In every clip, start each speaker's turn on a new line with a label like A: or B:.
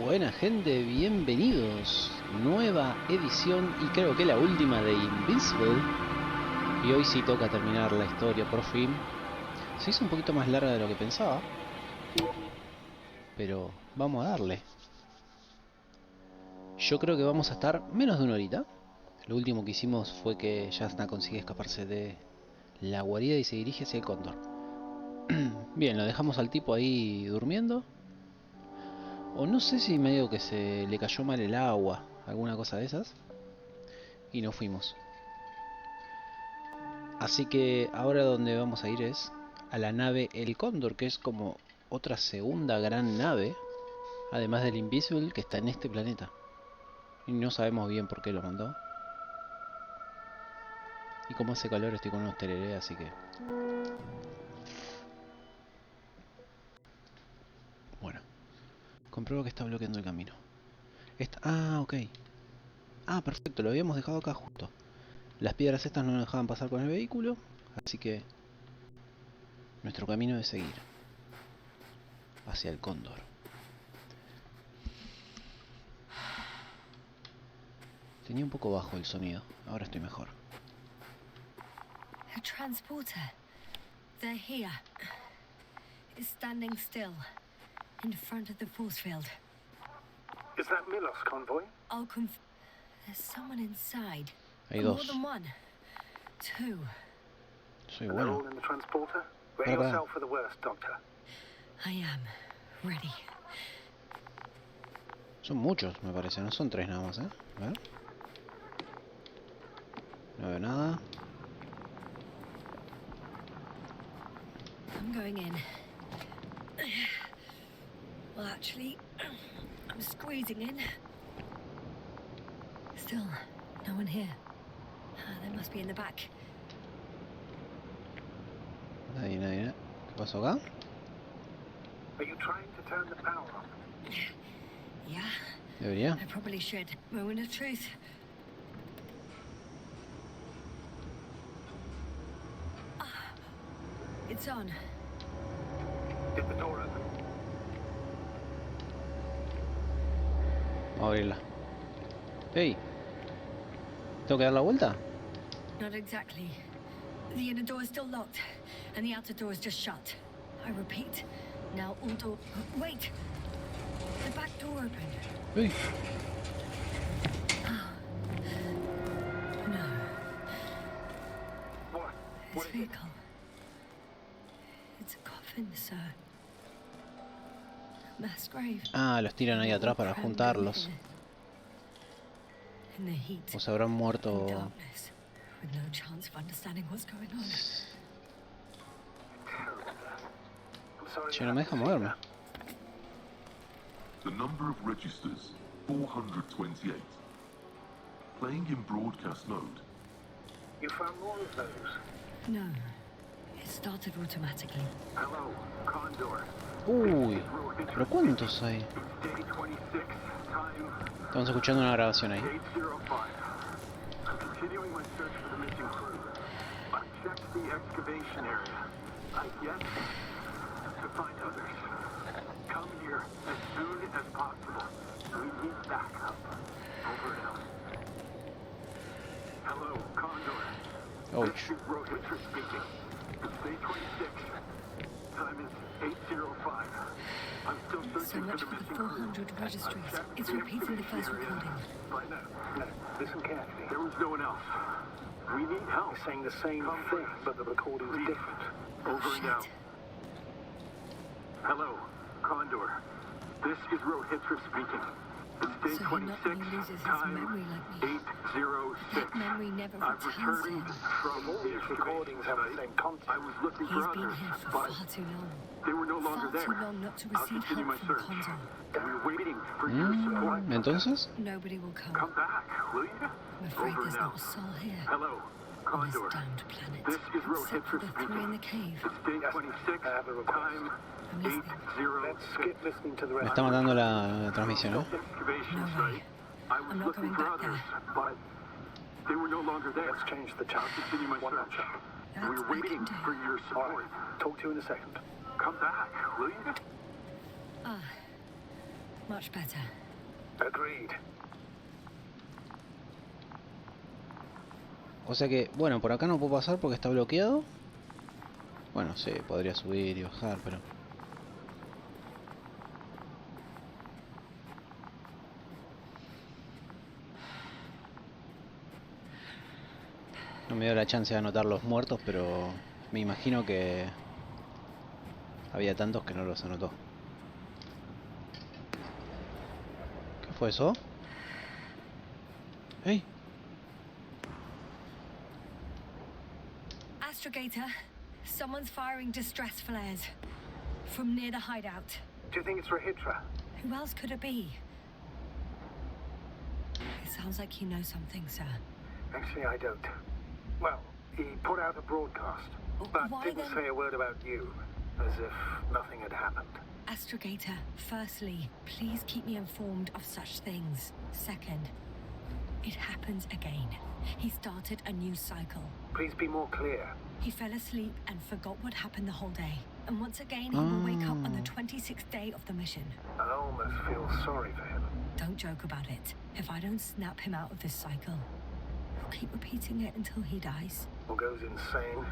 A: Buena gente, bienvenidos. Nueva edición y creo que la última de Invincible. Y hoy sí toca terminar la historia por fin. Se hizo un poquito más larga de lo que pensaba, pero vamos a darle. Yo creo que vamos a estar menos de una horita. Lo último que hicimos fue que Jasna consigue escaparse de la guarida y se dirige hacia el cóndor. Bien, lo dejamos al tipo ahí durmiendo. O no sé si medio que se le cayó mal el agua, alguna cosa de esas. Y nos fuimos. Así que ahora donde vamos a ir es a la nave El Cóndor, que es como otra segunda gran nave, además del Invincible, que está en este planeta. Y no sabemos bien por qué lo mandó. Y como hace calor estoy con unos tereré, así que... Bueno, compruebo que está bloqueando el camino. Ah, ok. Ah, perfecto, lo habíamos dejado acá justo. Las piedras estas no nos dejaban pasar con el vehículo, así que... nuestro camino es seguir hacia el Cóndor. Tenía un poco bajo el sonido, ahora estoy mejor.
B: A transporter. They're here. It's standing still in front of the force field.
C: Is that Milos convoy?
B: There's someone inside.
A: Hay
B: More
A: dos.
B: than one. Two.
A: Soy
C: And they're all
A: bueno.
C: in the transporter? Ready yourself for the worst, Doctor.
B: I am ready.
A: Son muchos, me parece, no son tres nada más, ¿eh? A ver. No veo nada.
B: I'm going in. Well, actually, I'm squeezing in. Still, no one here. They must be in the back.
A: Nadie. ¿Qué pasó acá?
C: Are you trying to turn the power on?
B: Yeah.
A: Debería.
B: I probably should. Moment of truth. It's on.
C: Get the door open.
A: Vamos a abrirla. ¡Hey! ¿Tengo que dar la vuelta?
B: Not exactly. The inner door is still locked, and the outer door is just shut. I repeat. Now all door... Wait! The back door opened.
A: ¡Hey!
B: No.
C: What?
B: This
C: What is it?
B: vehicle. It's a coffin, sir. A mass grave.
A: Ah, los tiran ahí atrás para juntarlos.
B: In the heat.
A: O se habrán muerto...
B: Darkness, with no chance of understanding what's going on.
C: I'm sorry.
A: Che, no me deja moverme.
D: The number of registers, 428. Playing in broadcast mode.
C: You found more of those?
B: No. It started automatically.
C: Hello, Condor.
A: Uy, pero ¿cuántos hay?
C: It's day 26, time
A: Estamos escuchando una grabación ahí.
C: 8:05. I'm continuing my search for the missing crew. I've checked the excavation area. I've yet to find others. Come here as soon as possible. We need backup. Over and out. Hello, Condor.
A: Ouch.
C: This is Rohitra speaking. It's day 26. Time is 8:05. I'm still
B: So
C: searching
B: much
C: for
B: for
C: the
B: the
C: missing crew.
B: 400 registries. It's repeating the first recording.
C: Find out. Listen carefully. There was no one else. We need help. They're saying the same thing, but the recording's different. Over and out. Hello, Condor. This is Rohitra speaking. It's day
B: So he not
C: 26,
B: only loses his
C: time
B: memory like me.
C: 8:06.
B: That memory never
C: I've
B: returns
C: returned
B: him.
C: from all these recordings have the same content. I was looking
B: He's
C: for
B: been
C: others,
B: here for
C: but
B: far too long.
C: they were no longer
B: Far
C: there.
B: too long not to
C: I'll
B: receive
C: continue my
B: help from
C: search.
B: Konzo.
C: We're waiting for your support.
A: Entonces,
B: Nobody will come.
C: Come back, will you?
B: I'm afraid
C: Over
B: there's
C: and
B: not
C: out.
B: a soul here.
C: Hello,
B: On this
C: Condor.
B: damned planet.
C: This is
B: Except for
C: Rohitra
B: the
C: speaking.
B: three in the cave.
C: It's day 26, time
B: I'm listening.
C: 8:06. Let's skip listening to the
A: me
C: rest.
A: está matando la transmisión, ¿eh?
C: Excavation
B: No
C: site.
B: way.
C: I was
B: I'm not
C: looking
B: going
C: for
B: back
C: others,
B: there.
C: but they were no longer there. Let's change the chance. I'll continue my search.
B: That
C: We're
B: I
C: waiting
B: can do.
C: for your support. Talk to you in a second. Come back, will you?
B: Ah, much better.
C: Agreed.
A: O sea que, bueno, por acá no puedo pasar porque está bloqueado. Bueno, sí, podría subir y bajar, pero... No me dio la chance de anotar los muertos, pero me imagino que había tantos que no los anotó. ¿Qué fue eso? ¡Ey!
B: Astrogator, someone's firing distress flares from near the hideout.
C: Do you think it's Rahitra?
B: Who else could it be? It sounds like you know something, sir.
C: Actually, I don't. Well, he put out a broadcast, but
B: Why
C: didn't
B: then?
C: say a word about you, as if nothing had happened.
B: Astrogator, firstly, please keep me informed of such things. Second, it happens again. He started a new cycle.
C: Please be more clear.
B: He fell asleep and forgot what happened the whole day. And once again, he will wake up on the 26th day of the mission.
C: I almost feel sorry for him.
B: Don't joke about it. If I don't snap him out of this cycle, he'll keep repeating it until he dies.
C: Or goes insane.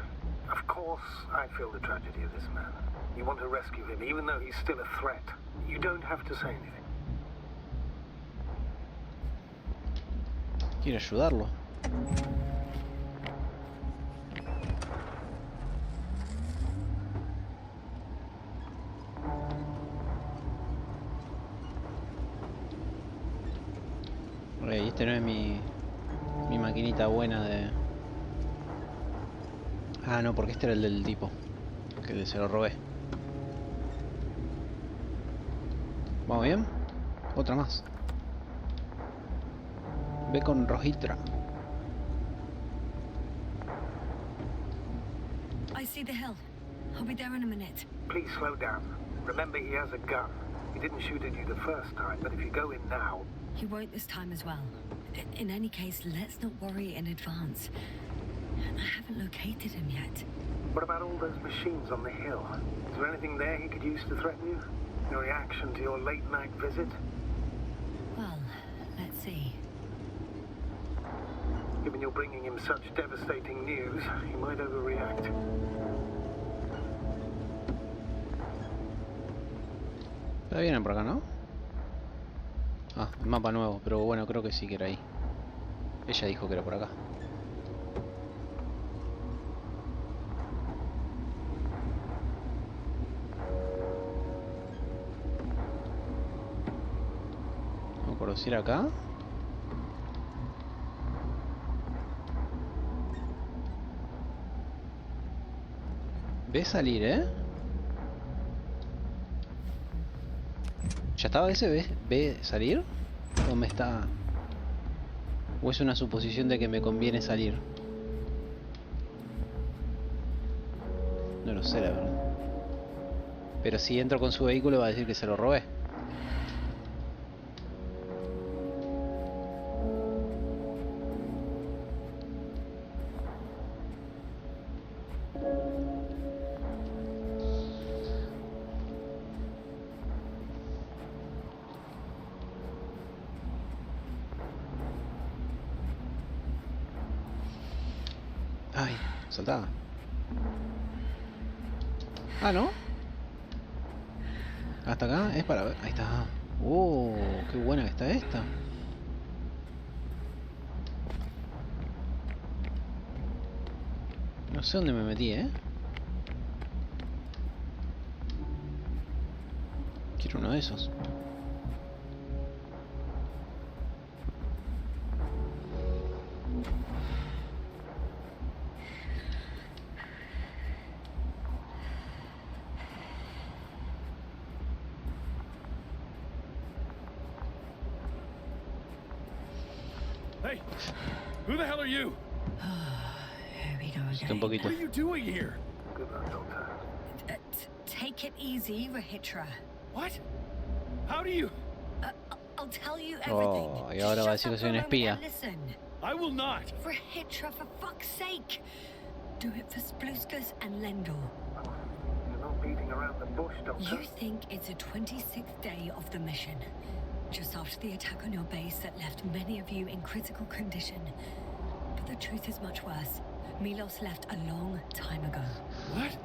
C: Of course, I feel the tragedy of this man. You want to rescue him, even though he's still a threat. You don't have to say anything.
A: Quiero ayudarlo. Ok, este no es mi maquinita buena de... Ah, no, porque este era el del tipo que se lo robé. ¿Vamos bien? Otra más. Ve con Rahitra.
B: I see the hill. I'll be there in a minute.
C: Please slow down. Remember, he has a gun. He didn't shoot at you the first time, but if you go in now...
B: He won't this time as well. In any case, let's not worry in advance. I haven't located him yet.
C: What about all those machines on the hill? Is there anything there he could use to threaten you? Your reaction to your late-night visit?
B: Well, let's see.
C: Given you're bringing him such devastating news, he might overreact.
A: Está bien por acá, ¿no? Ah, el mapa nuevo, pero bueno, creo que sí que era ahí. Ella dijo que era por acá. No me acuerdo si era acá. Ve salir, ¿eh? ¿Ya estaba ese? ¿Ve salir? ¿O me está...? ¿O es una suposición de que me conviene salir? No lo sé, la verdad. Pero si entro con su vehículo va a decir que se lo robé. Ay, saltaba. Ah, ¿no? Hasta acá es para ver. Ahí está. Oh, qué buena que está esta. No sé dónde me metí, ¿eh? Quiero uno de esos.
E: Hey, who the hell are you?
B: Here we go
A: Está un
B: again.
A: poquito.
E: What are you doing here?
C: Good luck, Doctor.
B: Take it easy, Rahitra.
E: What? How do you?
B: I'll tell you everything.
A: Oh, y ahora va a decir que soy un espía.
B: Listen,
E: I will not.
B: Rahitra, for fuck's sake. Do it for Spluskus and Lendor.
C: You're not beating around the bush, Doctor.
B: You think it's the 26th day of the mission, just after the attack on your base that left many of you in critical condition. But the truth is much worse. Milos left a long time ago.
E: What?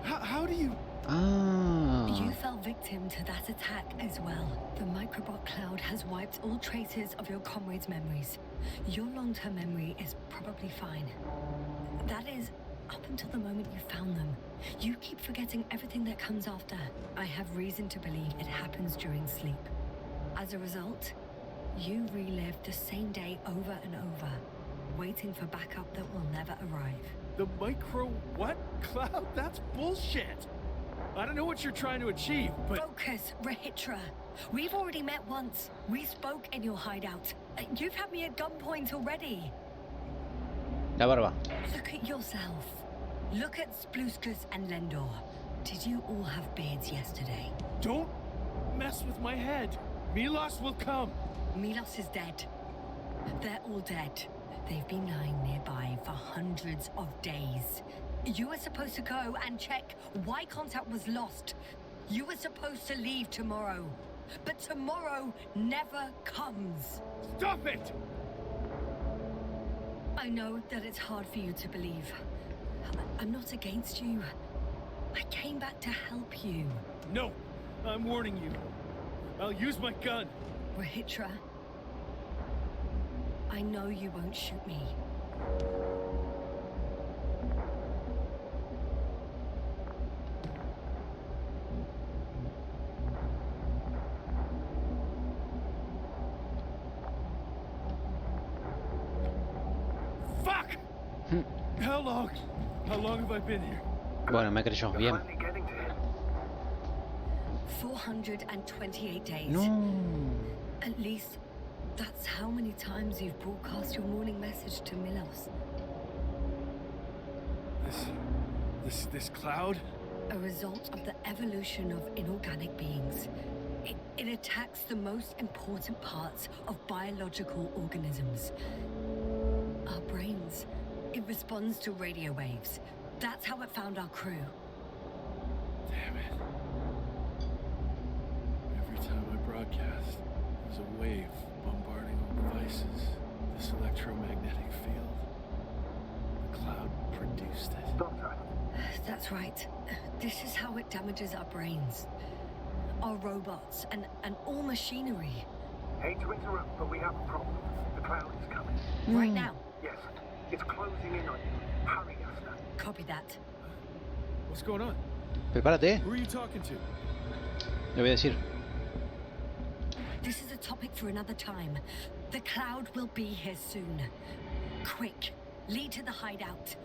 E: How do you...
B: You fell victim to that attack as well. The microbot cloud has wiped all traces of your comrades' memories. Your long-term memory is probably fine. That is, up until the moment you found them. You keep forgetting everything that comes after. I have reason to believe it happens during sleep. As a result, you relive the same day over and over, waiting for backup that will never arrive.
E: The micro what? Cloud? That's bullshit! I don't know what you're trying to achieve, but...
B: Focus, Rahitra. We've already met once. We spoke in your hideout. You've had me at gunpoint already.
A: La barba.
B: Look at yourself. Look at Spluskus and Lendor. Did you all have beards yesterday?
E: Don't mess with my head. Milos will come.
B: Milos is dead. They're all dead. They've been lying nearby for hundreds of days. You were supposed to go and check why contact was lost. You were supposed to leave tomorrow. But tomorrow never comes.
E: Stop it!
B: I know that it's hard for you to believe. I'm not against you. I came back to help you.
E: No, I'm warning you. I'll use my gun.
B: Rahitra, I know you won't shoot me.
E: Fuck! How long have I been here?
A: Bueno, me creyó. Bien.
C: Finally getting to him.
B: 428 days.
A: No.
B: At least that's how many times you've broadcast your morning message to Milos.
E: This cloud?
B: A result of the evolution of inorganic beings. It attacks the most important parts of biological organisms. Our brains. It responds to radio waves. That's how it found our crew.
E: Damn it. Every time I broadcast, there's a wave bombarding all devices. This electromagnetic field. The cloud produced it.
C: Doctor,
B: That's right. This is how it damages our brains. Our robots and all machinery.
C: hate to interrupt, but we have a problem. The cloud is coming.
B: Right now.
C: Yes, it's closing in on you. Hurry, Asta.
B: Copy that.
E: What's going on?
A: Prepárate.
E: Who are you talking to?
A: Le voy a decir.
B: This is a topic for another time. The cloud will be here soon. Quick, lead to the hideout.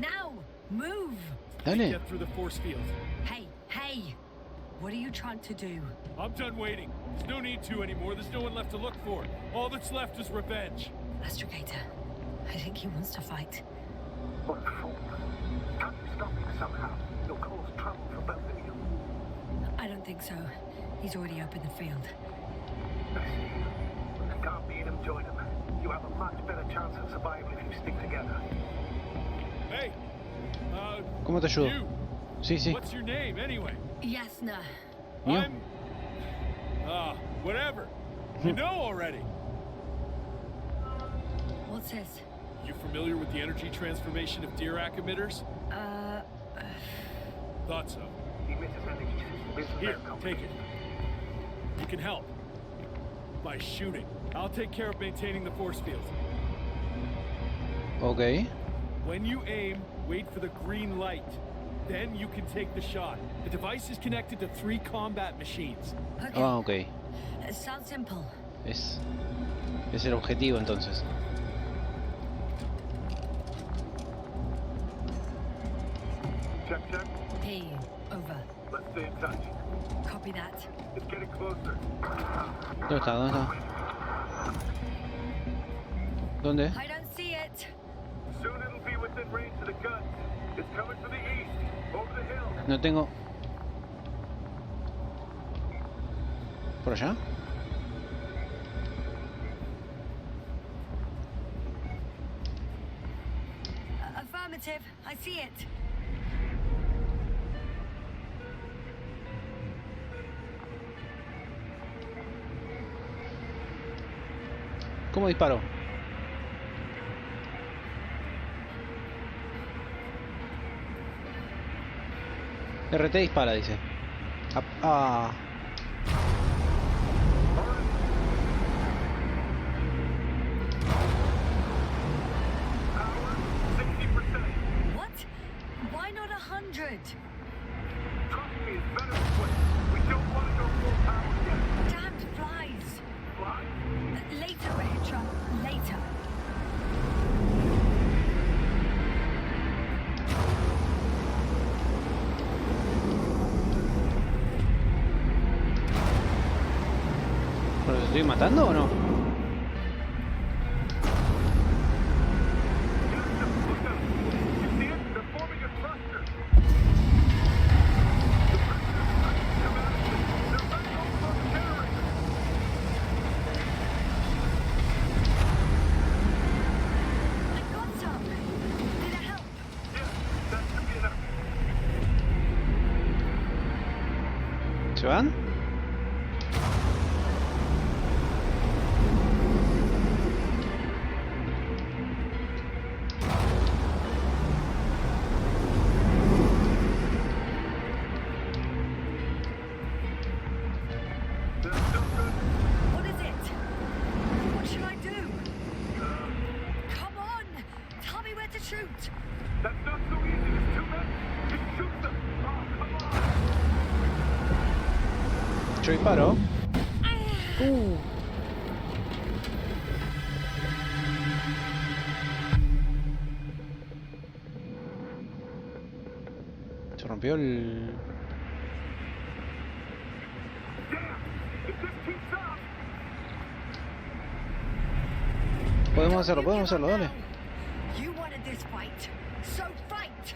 B: Now, move!
A: Dale.
E: Get through the force field.
B: Hey, hey! What are you trying to do?
E: I'm done waiting. There's no need to anymore. There's no one left to look for. All that's left is revenge.
B: Astrogator, I think he wants to fight.
C: What for? Can't you stop him somehow? You'll cause trouble for both of you.
B: I don't think so. He's already opened the field.
C: Can't beat him, join him. You have a much better chance of survival if you stick together.
E: Hey!
A: ¿Cómo te ayudo?
E: You!
A: Sí, sí.
E: What's your name, anyway?
B: Yasna.
A: Mío.
E: Whatever. You know already.
B: What's this?
E: You familiar with the energy transformation of Dirac emitters? Thought so.
C: The emitter's energy system isn't
E: Here,
C: very
E: take
C: complicated.
E: it. You can help. By shooting. I'll take care of maintaining the force field.
A: Ok.
E: When you aim, wait for the green light. Then you can take the shot. The device is connected to 3 combat machines.
B: Okay.
A: Ah, ok.
B: Sounds simple.
A: Es el objetivo entonces.
C: Check, check.
B: Hear you. Over.
C: Let's stay in touch.
B: Copy that.
C: It's getting closer.
A: ¿Dónde está? ¿Dónde está? ¿Dónde?
B: I don't see it.
C: Soon it'll be within range of the gun. It's coming from the east, over the hill.
A: No tengo... ¿Por allá?
B: Affirmative. I see it.
A: ¿Cómo disparo? RT dispara, dice. Ah.
B: What? Why not 100?
C: Trust me, it's better this way. We don't want to go full power yet.
B: Damned flies.
C: Fly?
B: Later, Rahitra. Later.
A: ¿Pero te estoy matando o no?
B: I got some. Did it help?
A: ¿Se van?
B: What is it? What should I do? Come on! Tell me where to shoot!
C: That's not so easy. There's too many. Just shoot them. Oh, come on.
A: Yo disparo. Se rompió el...
C: It just keeps up.
A: Podemos hacerlo, dale.
B: You wanted this fight, so fight!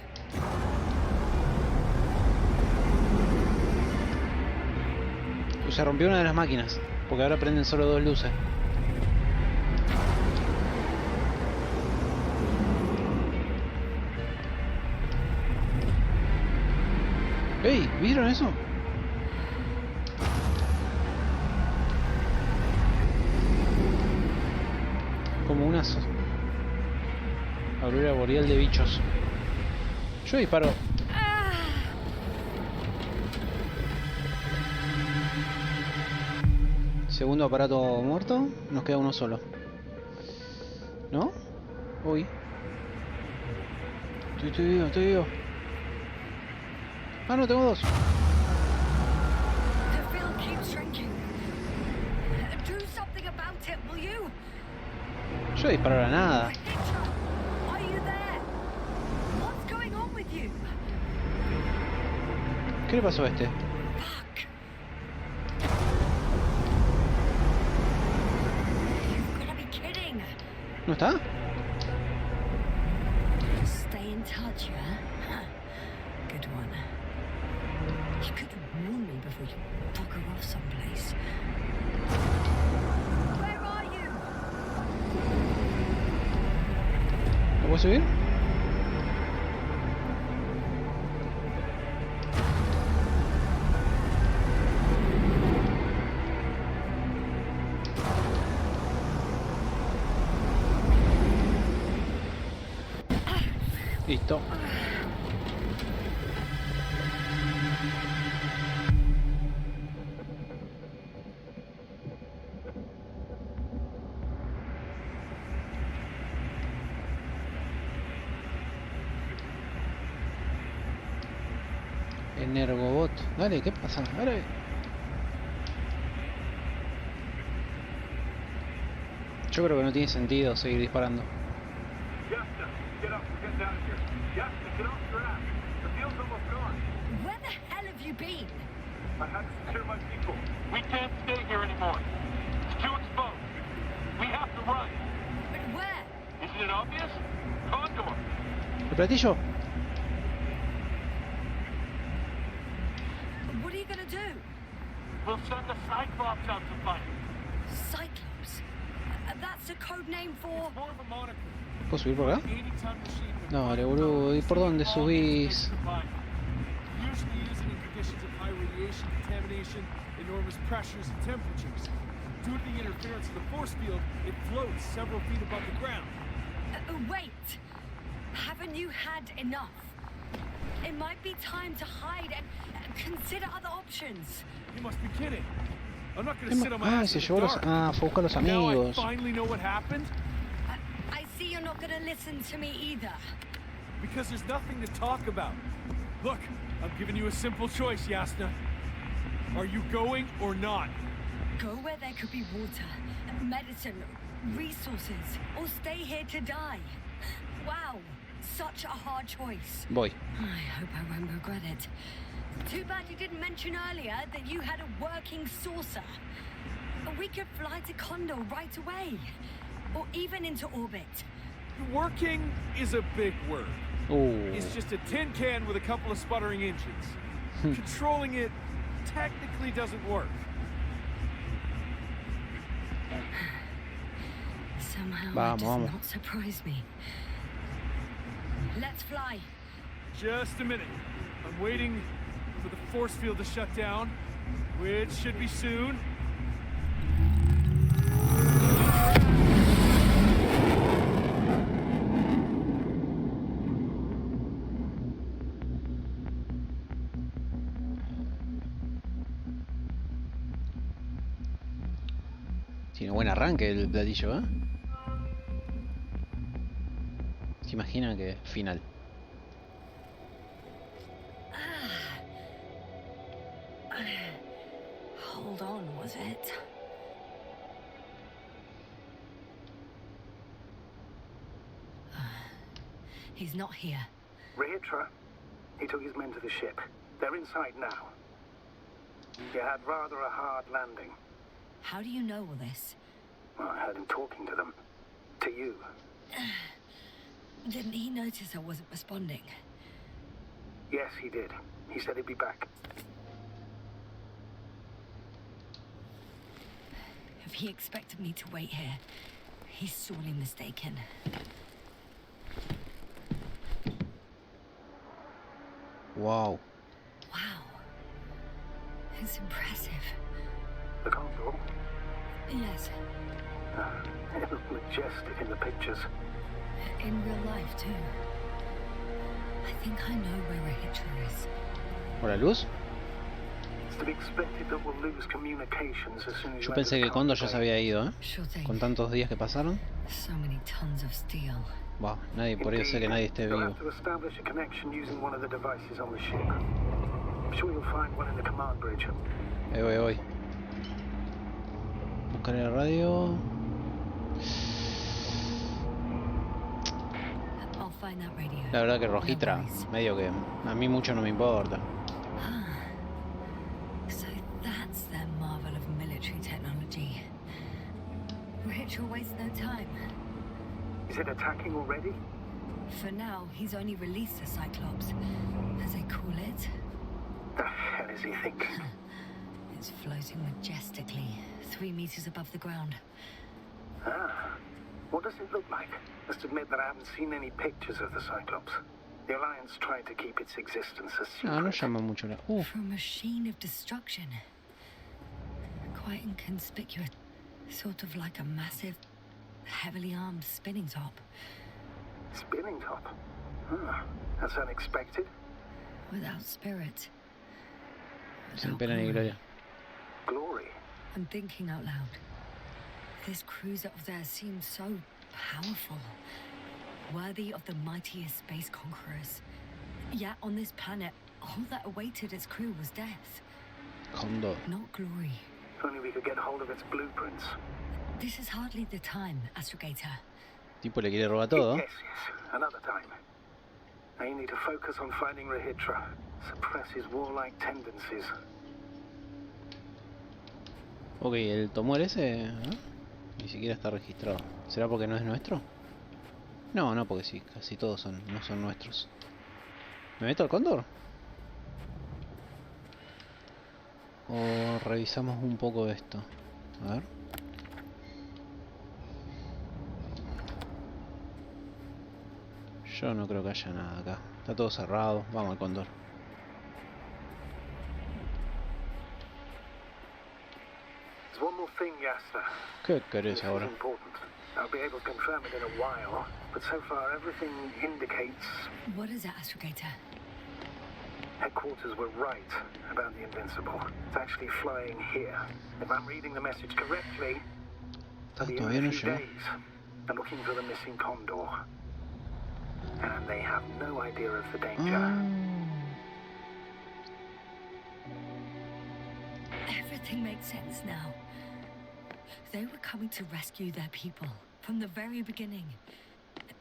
A: Se rompió una de las máquinas, porque ahora prenden solo 2 luces. ¡Ey! ¿Vieron eso? Como una aurora boreal de bichos. Yo disparo. Segundo aparato muerto. Nos queda uno solo. ¿No? Uy. Estoy vivo. Ah, no, tengo 2.
B: The field keeps shrinking. Do something about it, will you?
A: Yo disparo a la nada.
B: Rahitra, are you there? What's going on with you?
A: ¿Qué le pasó a este?
B: Fuck. You've gotta be kidding.
A: ¿No está?
B: Stay in touch, yeah? Huh. Good one. You could have warned me before you bugger off someplace. Where are you?
A: ¿Lo puedo subir? Listo. Energobot. Dale, ¿qué pasa? Dale. Yo creo que no tiene sentido seguir disparando.
C: Yasta, get up. We're getting out of here. Yasta, get off your ass. The field's almost gone.
B: Where the hell have you been?
C: I had to secure my people.
F: We can't stay here anymore. It's too exposed. We have to run.
B: But where?
F: Isn't it obvious? Condor.
A: ¿El platillo?
B: What are you gonna do?
F: We'll send the Cyclops out to fight.
B: Cyclops? That's a code name for...
F: More of a moniker.
A: ¿Puedo subir por acá?
F: 80-ton machine with
A: Dale, boludo. ¿Y por dónde subís?
E: Usually used in conditions of high radiation contamination, enormous pressures and temperatures. Due to the interference of the force field, it floats several feet above the ground.
B: Wait! Haven't you had enough? It might be time to hide and consider other options.
E: You must be kidding. I'm not gonna sit on my ass
A: se
E: in the
A: llevó los...
E: dark.
A: Ah, fue a buscar los
E: Now I
A: amigos.
E: finally know what happened?
B: I see you're not gonna listen to me either.
E: Because there's nothing to talk about. Look, I'm giving you a simple choice, Yasna. Are you going or not?
B: Go where there could be water, medicine, resources, or stay here to die. Wow, such a hard choice.
A: Voy.
B: I hope I won't regret it. Too bad you didn't mention earlier that you had a working saucer. We could fly to Condor right away, or even into orbit.
E: Working is a big word.
A: Oh.
E: It's just a tin can with a couple of sputtering engines. Controlling it technically doesn't work.
B: Somehow
A: Vamos,
B: it does
A: vamos.
B: not surprise me. Let's fly.
E: Just a minute. I'm waiting for the force field to shut down, which should be soon.
A: Tiene buen arranque el platillo, ¿eh? ¿Se imagina que final?
B: Hold on, was it? He's not here.
C: Rehitra, he took his men to the ship. They're inside now. You had rather a hard landing.
B: How do you know all this?
C: Well, I heard him talking to them. To you.
B: Didn't he notice I wasn't responding?
C: Yes, he did. He said he'd be back.
B: If he expected me to wait here, he's sorely mistaken.
A: Wow.
B: Wow. It's impressive.
C: The Condor?
B: Yes,
C: It looked majestic in the pictures.
B: in real life too. I think I know where Rehitra is.
A: ¿Por la luz?
C: It's to be expected that we'll lose communications as soon as
A: Yo
C: you
A: pensé
C: enter
A: que
C: the
A: Condor ya
C: Condor
A: se había ido, ¿eh?
B: Sure thing.
A: Con tantos días que pasaron.
B: So many tons of steel.
A: Wow, nadie podría ser que nadie esté
C: You'll
A: vivo.
C: have to establish a connection using one of the devices on the ship. I'm sure you'll find one in the command bridge.
A: Voy. Buscar el radio.
B: I'll find that radio.
A: La verdad que
B: No
A: Rojitra,
B: worries.
A: medio que a mí mucho no me importa.
B: So that's their marvel of military technology. Rehitra wastes no time.
C: Is it attacking already?
B: For now, he's only released the Cyclops, as they call it.
C: The hell is he thinking?
B: It's floating majestically, 3 meters above the ground.
C: Ah, what does it look like? Must admit that I haven't seen any pictures of the Cyclops. The Alliance tried to keep its existence a
A: Ah, no
C: secret.
A: llama mucho la...
B: For a machine of destruction. Quite inconspicuous. Sort of like a massive, heavily armed spinning top.
C: Spinning top? Ah, that's unexpected.
B: Without spirit.
A: Sin
B: Without
A: pena ni
B: glory.
A: gloria.
C: Glory.
B: I'm thinking out loud. This cruiser of theirs seems so powerful. Worthy of the mightiest space conquerors. Yet on this planet, all that awaited its crew was death,
A: Condor.
C: If
B: not glory.
C: only we could get hold of its blueprints.
B: This is hardly the time, Astrogator.
A: Tipo le quiere robar todo.
C: Yes, another time. Now you need to focus on finding Rehitra. Suppress his warlike tendencies.
A: Ok, el tumor ese... ¿no? Ni siquiera está registrado. ¿Será porque no es nuestro? No, no, porque sí, casi todos son, no son nuestros. ¿Me meto al cóndor? O revisamos un poco de esto. A ver. Yo no creo que haya nada acá. Está todo cerrado. Vamos al cóndor.
C: There's one more thing, Yasser.
A: ¿Qué
C: This
A: querés
C: is
A: ahora?
C: important. I'll be able to confirm it in a while, but so far everything indicates
B: What is it, Astrogator?
C: headquarters were right about the Invincible. It's actually flying here. If I'm reading the message correctly, it'll be in
A: Todavía
C: a
A: no
C: few
A: llegó.
C: days. They're looking for the missing condor. And they have no idea of the danger.
B: Everything makes sense now. They were coming to rescue their people from the very beginning.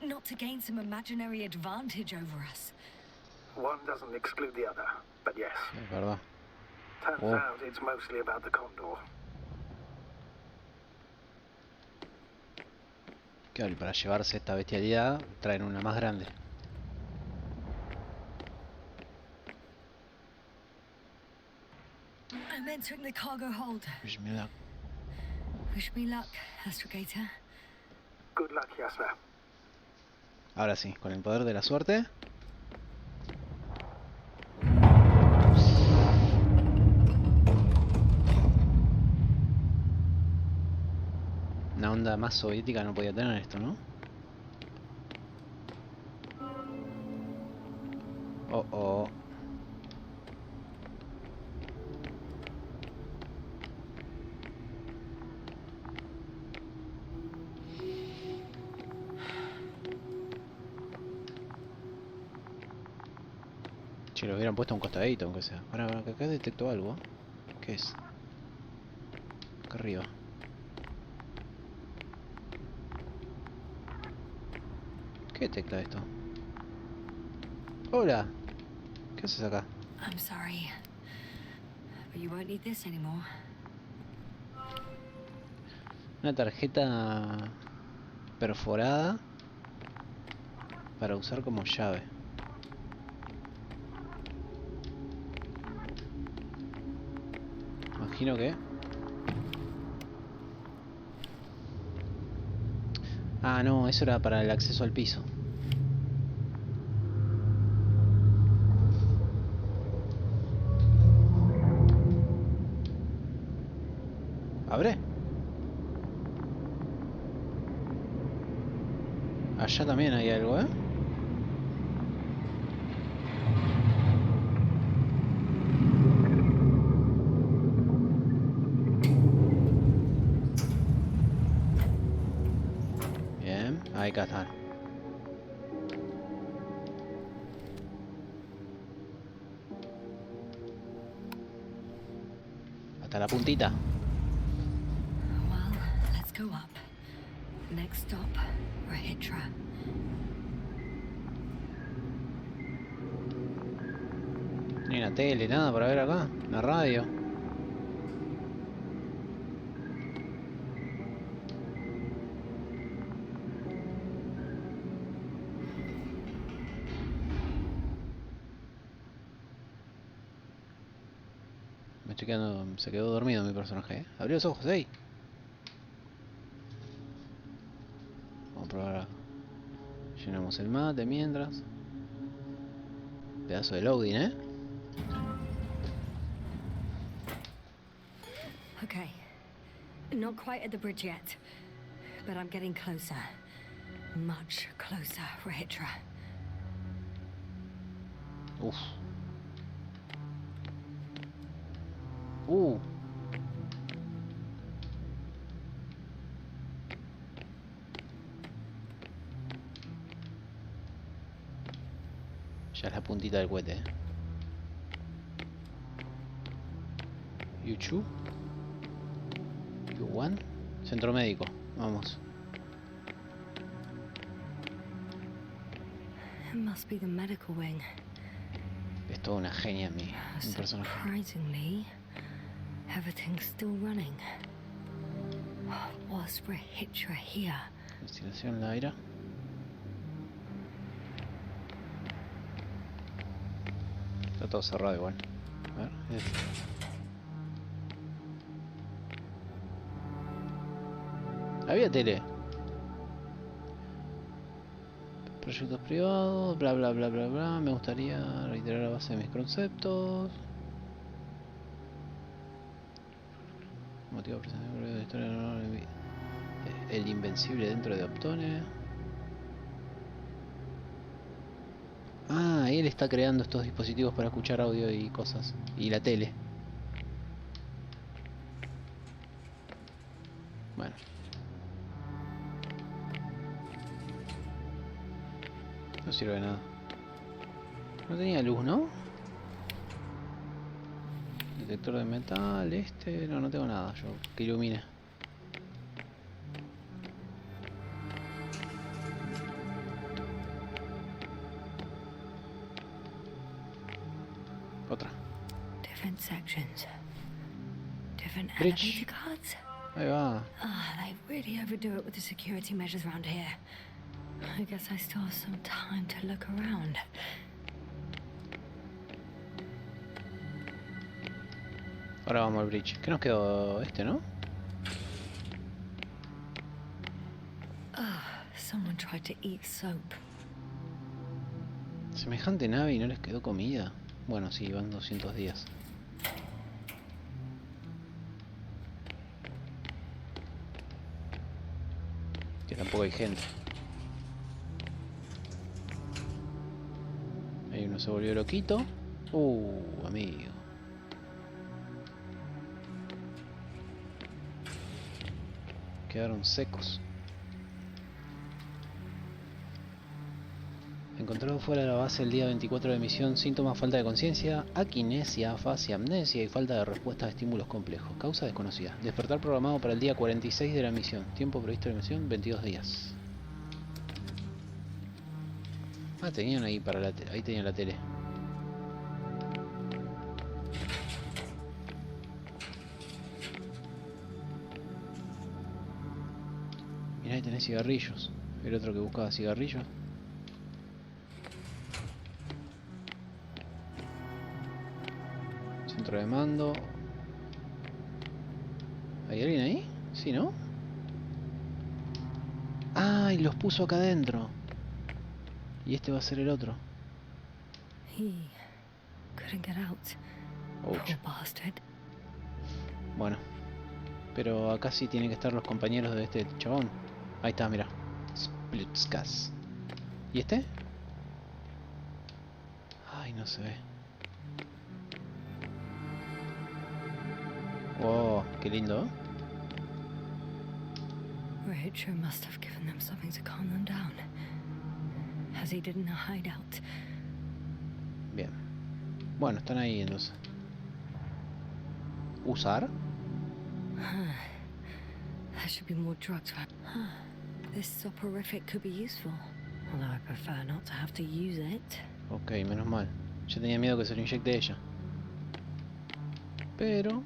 B: Not to gain some imaginary advantage over us.
C: One doesn't exclude the other, but yes.
A: Es verdad.
C: Turns
A: Oh.
C: out it's mostly about the condor.
A: Claro, y para llevarse esta bestialidad traen una más grande.
B: I'm entering the cargo hold.
A: Wish me luck.
B: Wish me luck, Astrogator.
C: Good luck, Yasser.
A: Ahora sí, con el poder de la suerte. Una onda más soviética no podía tener esto, ¿no? Oh, oh. Si lo hubieran puesto a un costadito, aunque sea. Ahora, que acá detecto algo. ¿Qué es? Acá arriba. ¿Qué detecta esto? Hola. ¿Qué haces acá?
B: I'm sorry, but you won't need this anymore.
A: Una tarjeta perforada para usar como llave. Imagino que... Ah, no, eso era para el acceso al piso. ¿Abre? Allá también hay algo, ¿eh? Bien, ahí acá están. Hasta la puntita.
B: Well, let's go up. Next stop, Rahitra.
A: Ni una tele, nada para ver acá. Una radio. Me estoy quedando... Se quedó dormido mi personaje, ¿eh? Abrió los ojos, ¡ey! Vamos a probar acá. Llenamos el mate mientras. Pedazo de loading, ¿eh?
B: Okay. Not quite at the bridge yet, but I'm getting closer. Much closer, Rahitra.
A: Uf. Ya es la puntita del cohete, ¿eh? You one. Centro médico. Vamos.
B: It must be the medical wing.
A: Es toda una genia mi personaje.
B: Surprisingly, everything's still running. Was Rahitra here?
A: Investigación la aire. Está todo cerrado igual. A ver. Había tele. Proyectos privados, bla bla bla bla bla. Me gustaría reiterar la base de mis conceptos. Motivo presentado de historia el Invencible dentro de Optone. Ah, él está creando estos dispositivos para escuchar audio y cosas. Y la tele. Bueno. No sirve de nada. No tenía luz, ¿no? Detector de metal, no, no tengo nada yo que ilumine. Otra.
B: Different sections. Different
A: Bridge.
B: elevator cards.
A: Ahí va.
B: Ah, they really overdo it with the security measures around here. I guess I still have some time to look around.
A: Ahora vamos al bridge. ¿Qué nos quedó no?
B: Someone tried to eat soap.
A: Semejante nave y no les quedó comida. Bueno, sí, van 200 días. Que tampoco hay gente. Ahí uno se volvió loquito. Amigo. Quedaron secos. Encontrado fuera de la base el día 24 de misión, síntomas: falta de conciencia, aquinesia, afasia, amnesia y falta de respuesta a estímulos complejos. Causa desconocida. Despertar programado para el día 46 de la misión. Tiempo previsto de la misión, 22 días. Ah, tenían ahí para la ahí tenían la tele. Mirá, ahí tenés cigarrillos. El otro que buscaba cigarrillos. Centro de mando. ¿Hay alguien ahí? Sí, ¿no? ¡Ah! Y los puso acá adentro. Y este va a ser el otro.
B: He couldn't get out.
A: Ouch.
B: Poor bastard.
A: Bueno. Pero acá sí tienen que estar los compañeros de este chabón. Ahí está, mira. Splitskas. ¿Y este? Ay, no se ve. Wow, qué lindo, ¿eh?
B: Richard must have given them something to calm them down, as he did in a hideout.
A: Bien. Bueno, están ahí entonces. ¿Usar?
B: There should be more drugs. This soporific could be useful, although I prefer not to have to use it.
A: Ok, menos mal. Yo tenía miedo que se lo inyecte ella. Pero...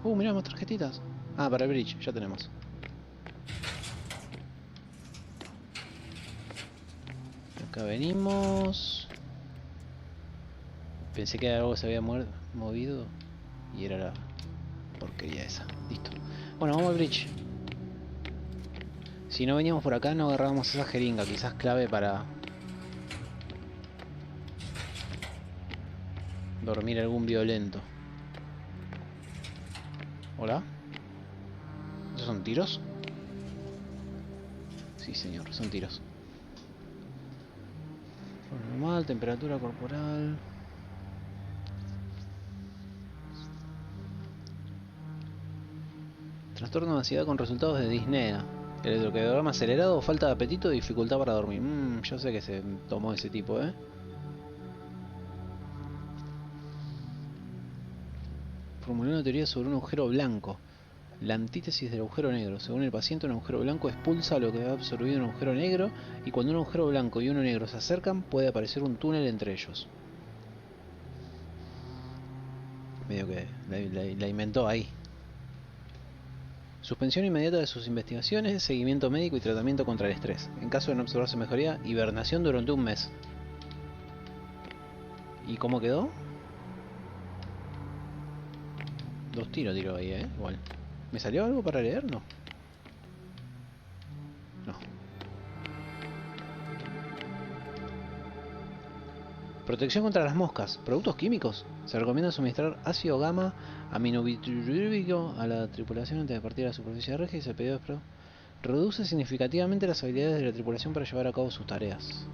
A: mirá, más tarjetitas. Ah, para el bridge, ya tenemos. Acá venimos. Pensé que algo se había movido y era la porquería esa. Listo. Bueno, vamos al bridge. Si no veníamos por acá no agarrábamos esa jeringa, quizás clave para dormir algún violento. ¿Hola? ¿Esos son tiros? Sí, señor, son tiros. Normal, temperatura corporal. Trastorno de ansiedad con resultados de disnea. Electrocardiograma acelerado, falta de apetito, dificultad para dormir. Yo sé que se tomó ese tipo, ¿eh? Formuló una teoría sobre un agujero blanco. La antítesis del agujero negro. Según el paciente, un agujero blanco expulsa lo que ha absorbido un agujero negro, y cuando un agujero blanco y uno negro se acercan, puede aparecer un túnel entre ellos. Medio que la inventó ahí. Suspensión inmediata de sus investigaciones, seguimiento médico y tratamiento contra el estrés. En caso de no observarse mejoría, hibernación durante un mes. ¿Y cómo quedó? 2 tiros tiró ahí, igual. ¿Me salió algo para leer? No. No. Protección contra las moscas. Productos químicos. Se recomienda suministrar ácido gamma aminobutírico a la tripulación antes de partir a la superficie de regia y se pedido reduce significativamente las habilidades de la tripulación para llevar a cabo sus tareas.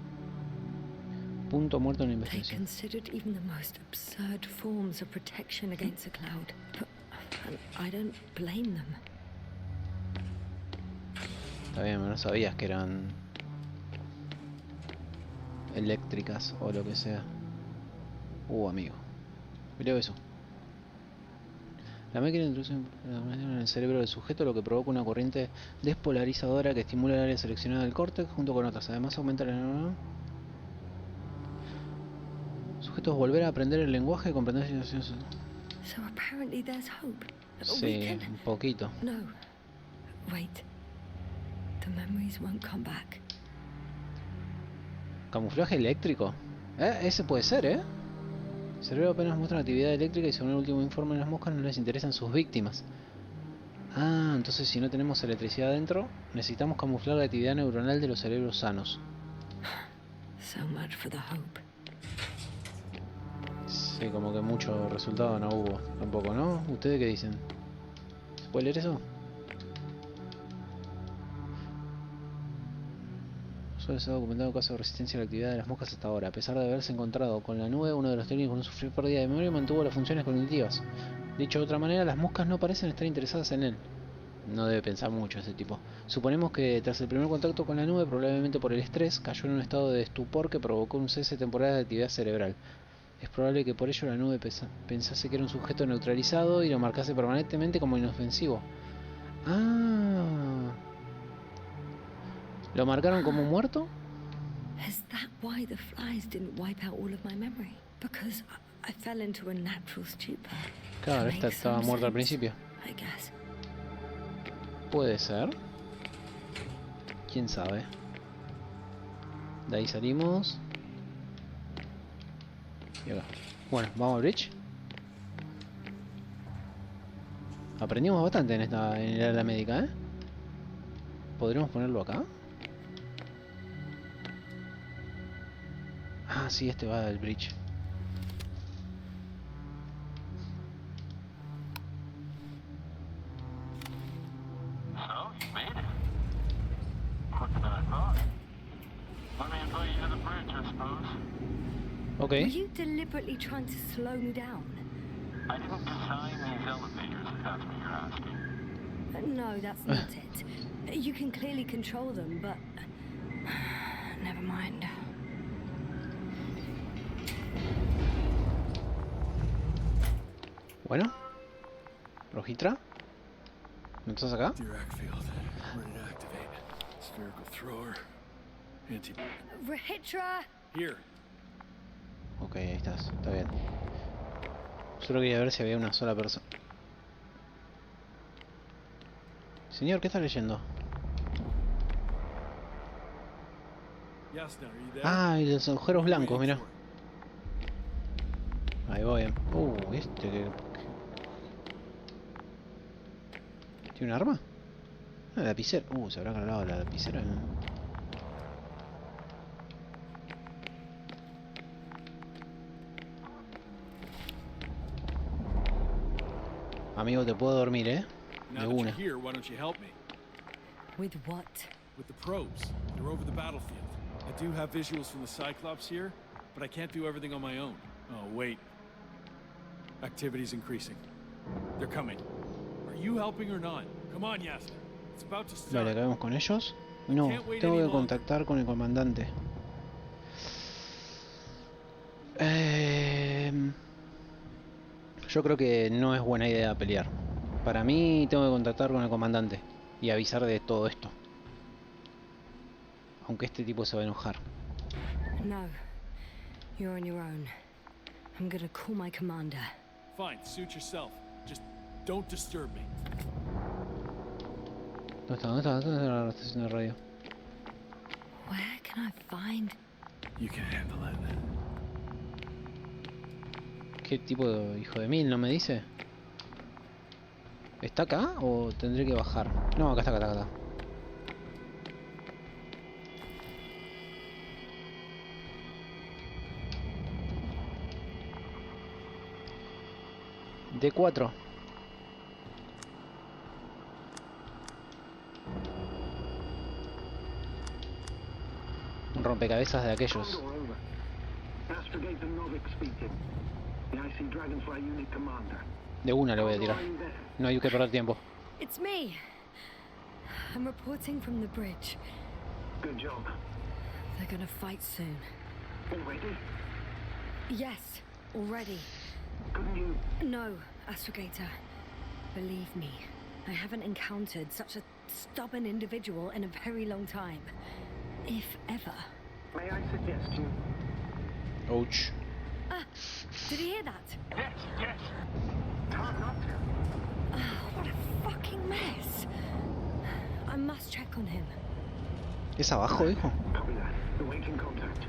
A: Punto muerto en la
B: They
A: investigación.
B: considered even the most absurd forms of protection against a cloud. But I don't blame them.
A: Está bien, no sabías que eran eléctricas o lo que sea. Amigo. Mirá eso. La máquina introduce en el cerebro del sujeto, lo que provoca una corriente despolarizadora que estimula el área seleccionada del córtex junto con otras. Además aumenta la... Sujetos volver a aprender el lenguaje y comprender situaciones.
B: So apparently there's hope.
A: Sí, un poquito.
B: No. Wait. The memories won't come back.
A: Camuflaje eléctrico. Ese puede ser, ¿eh? El cerebro apenas muestra actividad eléctrica y según el último informe de las moscas no les interesan sus víctimas. Ah, entonces si no tenemos electricidad dentro, necesitamos camuflar la actividad neuronal de los cerebros sanos.
B: So much for the hope.
A: Sí, como que mucho resultado no hubo tampoco, ¿no? ¿Ustedes qué dicen? ¿Se puede leer eso? Solo se ha documentado caso de resistencia a la actividad de las moscas hasta ahora. A pesar de haberse encontrado con la nube, uno de los técnicos no sufrió pérdida de memoria y mantuvo las funciones cognitivas. Dicho de otra manera, las moscas no parecen estar interesadas en él. No debe pensar mucho ese tipo. Suponemos que tras el primer contacto con la nube, probablemente por el estrés, cayó en un estado de estupor que provocó un cese temporal de actividad cerebral. Es probable que por ello la nube pensase que era un sujeto neutralizado y lo marcase permanentemente como inofensivo. Ah... ¿Lo marcaron como muerto?
B: Is that why the flies didn't wipe out all of my memory? Because I fell into a natural stupor.
A: Claro, esta estaba muerta al principio.
B: I guess.
A: Puede ser. ¿Quién sabe? De ahí salimos. Y acá. Bueno, vamos al bridge. Aprendimos bastante en el área médica, ¿eh? ¿Podríamos ponerlo acá? Ah, sí, este va al bridge.
F: So, you made it. Quicker than I thought. Let me invite you to the bridge, I suppose.
B: Were
A: Ok.
B: you deliberately trying to slow me down?
F: I didn't design these elevators, if that's what you're asking.
B: No, that's not it. You can clearly control them, but... Never mind.
A: Bueno. Rojitra. ¿No estás acá?
E: Dirac field. Ready to activate. Spherical thrower. Anti...
B: Rahitra!
E: Here.
A: Ok, ahí estás. Está bien. Solo quería ver si había una sola persona. Señor, ¿qué está leyendo?
E: Yasna, are you there?
A: Ah, y los agujeros blancos, mira.
E: Waiting
A: Ahí voy. Este que... ¿Tiene un arma? Ah, lapicera. Se habrá cargado la lapicera. Amigo, te puedo dormir, ¿eh?
E: for-
A: De
E: Now that you're
A: una.
E: here, why don't you help me?
B: With what?
E: With the probes. They're over the battlefield. I do have visuals from the Cyclops here, but I can't do everything on my own. Oh, wait. Activity's increasing. They're coming. Are you helping or not? Come on, Yasna. It's about to start.
A: Vale, acabamos con ellos. No, tengo que contactar con el comandante. Yo creo que no es buena idea pelear. Para mí tengo que contactar con el comandante y avisar de todo esto. Aunque este tipo se va a enojar.
B: No. You're on your own. I'm gonna call my commander.
E: Fine, suit yourself. Just don't disturb me.
A: ¿Dónde está? ¿Dónde está? ¿Dónde está la estación de radio?
B: Where can I find...
E: You can handle it.
A: ¿Qué tipo de hijo de mil? ¿No me dice? ¿Está acá o tendré que bajar? No, acá está, acá está, acá está. D4. Un rompecabezas de aquellos.
C: Condor, over. Astrogator Novik speaking. The IC Dragonfly Unit Commander.
A: De una le voy a tirar.
C: Are you there?
A: No hay que perder tiempo.
B: It's me. I'm reporting from the bridge.
C: Good job.
B: They're gonna fight soon.
C: Already?
B: Yes, already.
C: Couldn't you?
B: No, Astrogator. Believe me, I haven't encountered such a stubborn individual in a very long time. If ever.
C: May I suggest you?
A: Ouch.
B: Ah, did you hear that?
F: Yes, yes.
C: It's hard not to.
B: Oh, what a fucking mess. I must check on him.
A: ¿Es abajo, hijo?
C: Copy that. Awaiting contact.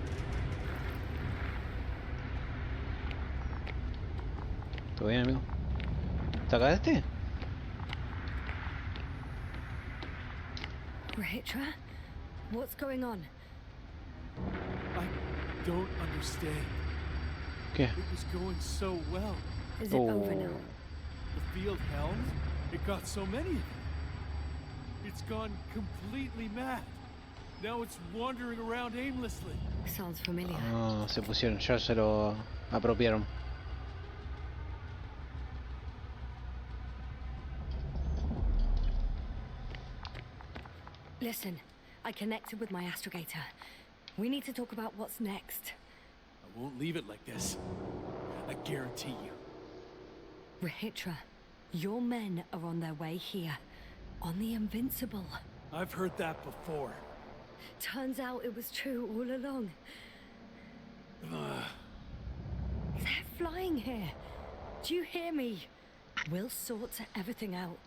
A: ¿Todo bien, amigo? ¿Te acá este?
B: Rahitra? What's going on?
E: I don't understand.
A: ¿Qué?
E: It was going so well.
B: Is it over now?
E: The field held. It got so many of them. It's gone completely mad. Now it's wandering around aimlessly.
B: Sounds familiar.
A: Ah, se pusieron, ya se lo apropiaron.
B: Listen, I connected with my astrogator. We need to talk about what's next.
E: I won't leave it like this. I guarantee you.
B: Rahitra, your men are on their way here. On the Invincible.
E: I've heard that before.
B: Turns out it was true all along. They're flying here. Do you hear me? We'll sort everything out.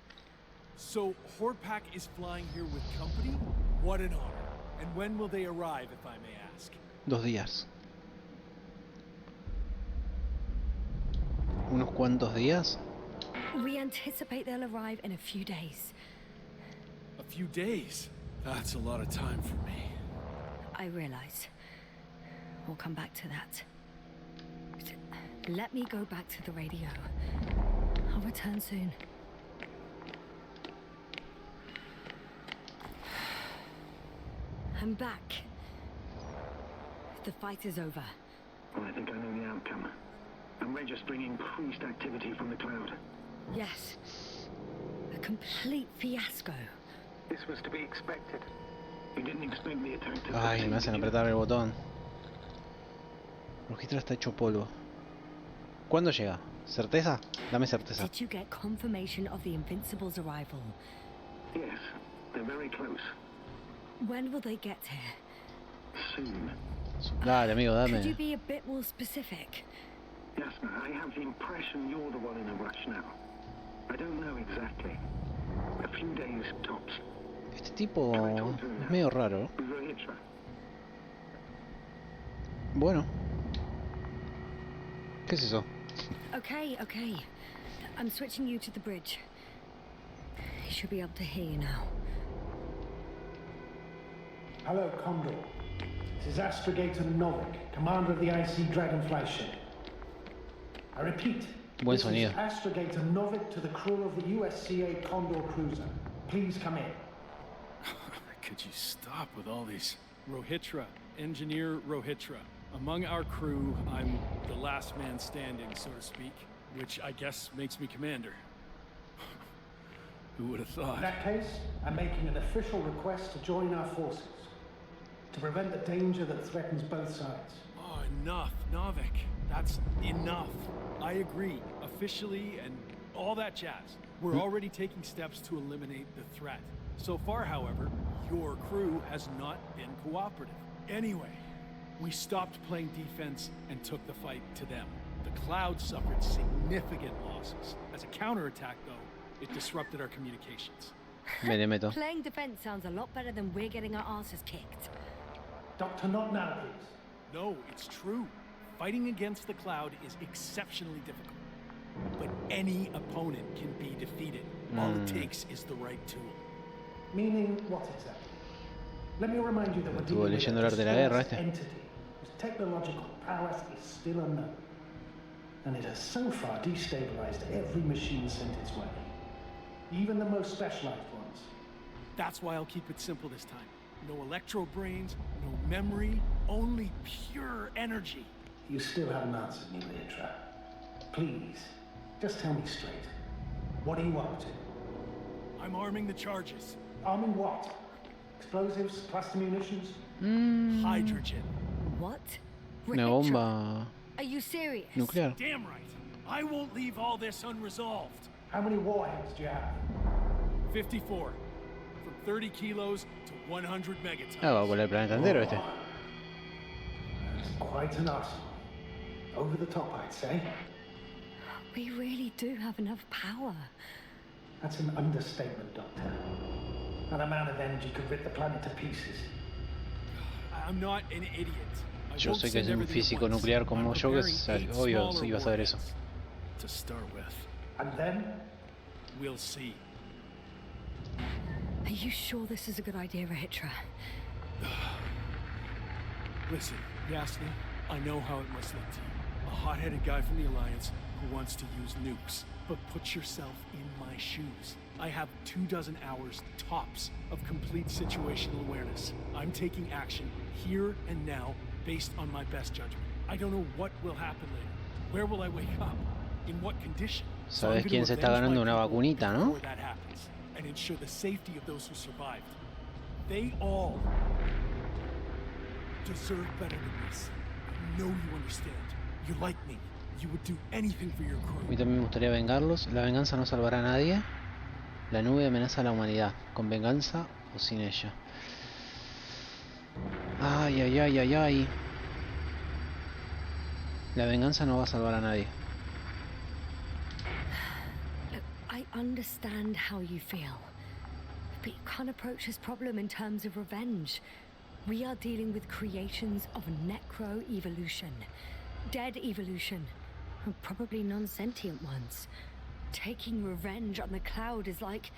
E: So, Horpak is flying here with company? What an honor. And when will they arrive, if I may ask?
A: 2 días. ¿Unos cuantos días?
B: We anticipate they'll arrive in a few days.
E: A few days? That's a lot of time for me.
B: I realize. We'll come back to that. Let me go back to the radio. I'll return soon. I'm back. The fight is over.
C: Well, I think I know the outcome. I'm registering increased activity from the cloud.
B: Yes. A complete fiasco.
C: This was to be expected. You didn't expect the attack to
A: Ay, me hacen apretar el botón. Registro está hecho polvo. ¿Cuándo llega? ¿Certeza? Dame certeza.
B: Did you get confirmation of the Invincible's arrival?
C: Yes, they're very close.
B: When will they get here?
C: Soon.
A: Dale, amigo,
B: Could you
A: dame.
B: be a bit more specific?
C: Yasna, I have the impression you're the one in a rush now. I don't know exactly. A few days tops.
A: Este tipo es medio raro.
C: Rahitra.
A: Bueno. ¿Qué es eso?
B: Okay. I'm switching you to the bridge. You should be able to hear you now.
G: Hello, Condor. This is Astrogator Novik, commander of the IC Dragonfly ship. I repeat,
A: Buen
G: this
A: sonido.
G: is Astrogator Novik to the crew of the USCA Condor cruiser. Please come in.
E: Could you stop with all these? Rohitra, Engineer Rohitra. Among our crew, I'm the last man standing, so to speak, which I guess makes me commander. Who would have
G: In
E: thought?
G: that case, I'm making an official request to join our forces to prevent the danger that threatens both sides.
E: Oh, enough, Novik. That's enough. I agree, officially, and all that jazz. We're already taking steps to eliminate the threat. So far, however, your crew has not been cooperative. Anyway, we stopped playing defense and took the fight to them. The Cloud suffered significant losses. As a counterattack, though, it disrupted our communications.
A: Me le meto.
B: Playing defense sounds a lot better than we're getting our asses kicked.
G: Doctor, not now, please.
E: No, it's true. Fighting against the Cloud is exceptionally difficult. But any opponent can be defeated. All it takes is the right tool.
G: Meaning what exactly? Let me remind you that we're
A: Estuvo
G: dealing with
A: leyendo
G: a
A: el arte de la guerra
G: dispersed
A: este.
G: entity whose technological prowess is still unknown. and it has so far destabilized every machine sent its way. Even the most specialized ones.
E: That's why I'll keep it simple this time. No electro brains, no memory, only pure energy.
G: You still haven't answered me, Hitra. Please, just tell me straight. What are you up to?
E: I'm arming the charges.
G: Arming what? Explosives, cluster munitions?
E: Hydrogen.
B: What?
A: Una bomba
B: Are you serious?
A: nuclear.
E: Damn right. I won't leave all this unresolved.
G: How many warheads do you have?
E: 54. From 30 kilos to 100 megatons.
A: Ah, va a volar el planeta entero este.
G: That's quite an arsenal. Over the top, I'd say.
B: We really do have enough power.
G: That's an understatement, Doctor. An amount of energy could rip the planet to pieces.
E: I'm not an idiot. I
A: Yo
E: won't
A: sé que
E: send
A: es un
E: everything at
A: físico
E: once.
A: nuclear como
E: I'm
A: yo, que
E: preparing 8
A: obvio
E: smaller
A: iba a saber eso.
E: warheads to start with.
G: And then?
E: We'll see.
B: Are you sure this is a good idea, Hitra?
E: Listen, Yasna, I know how it must look to you. A hot-headed guy from the Alliance who wants to use nukes. But put yourself in my shoes. I have 24 hours tops of complete situational awareness. I'm taking action here and now based on my best judgment. I don't know what will happen later. Where will I wake up? In what condition? So
A: ¿Sabes quién se está ganando una vacunita, no?
E: That happens, and ensure the safety of those who survived. They all deserve better than this. I know you understand. You're like me. You would do anything for your
A: A
E: crew.
A: mí también me gustaría vengarlos. La venganza no salvará a nadie. La nube amenaza a la humanidad, con venganza o sin ella. Ay, ay, ay, ay, ay. La venganza no va a salvar a nadie.
B: Look, I understand how you feel. But you can't approach this problem in terms of revenge. We are dealing with creations of necro-evolution. Dead evolution. Probably non-sentient ones. Taking revenge on the cloud is like...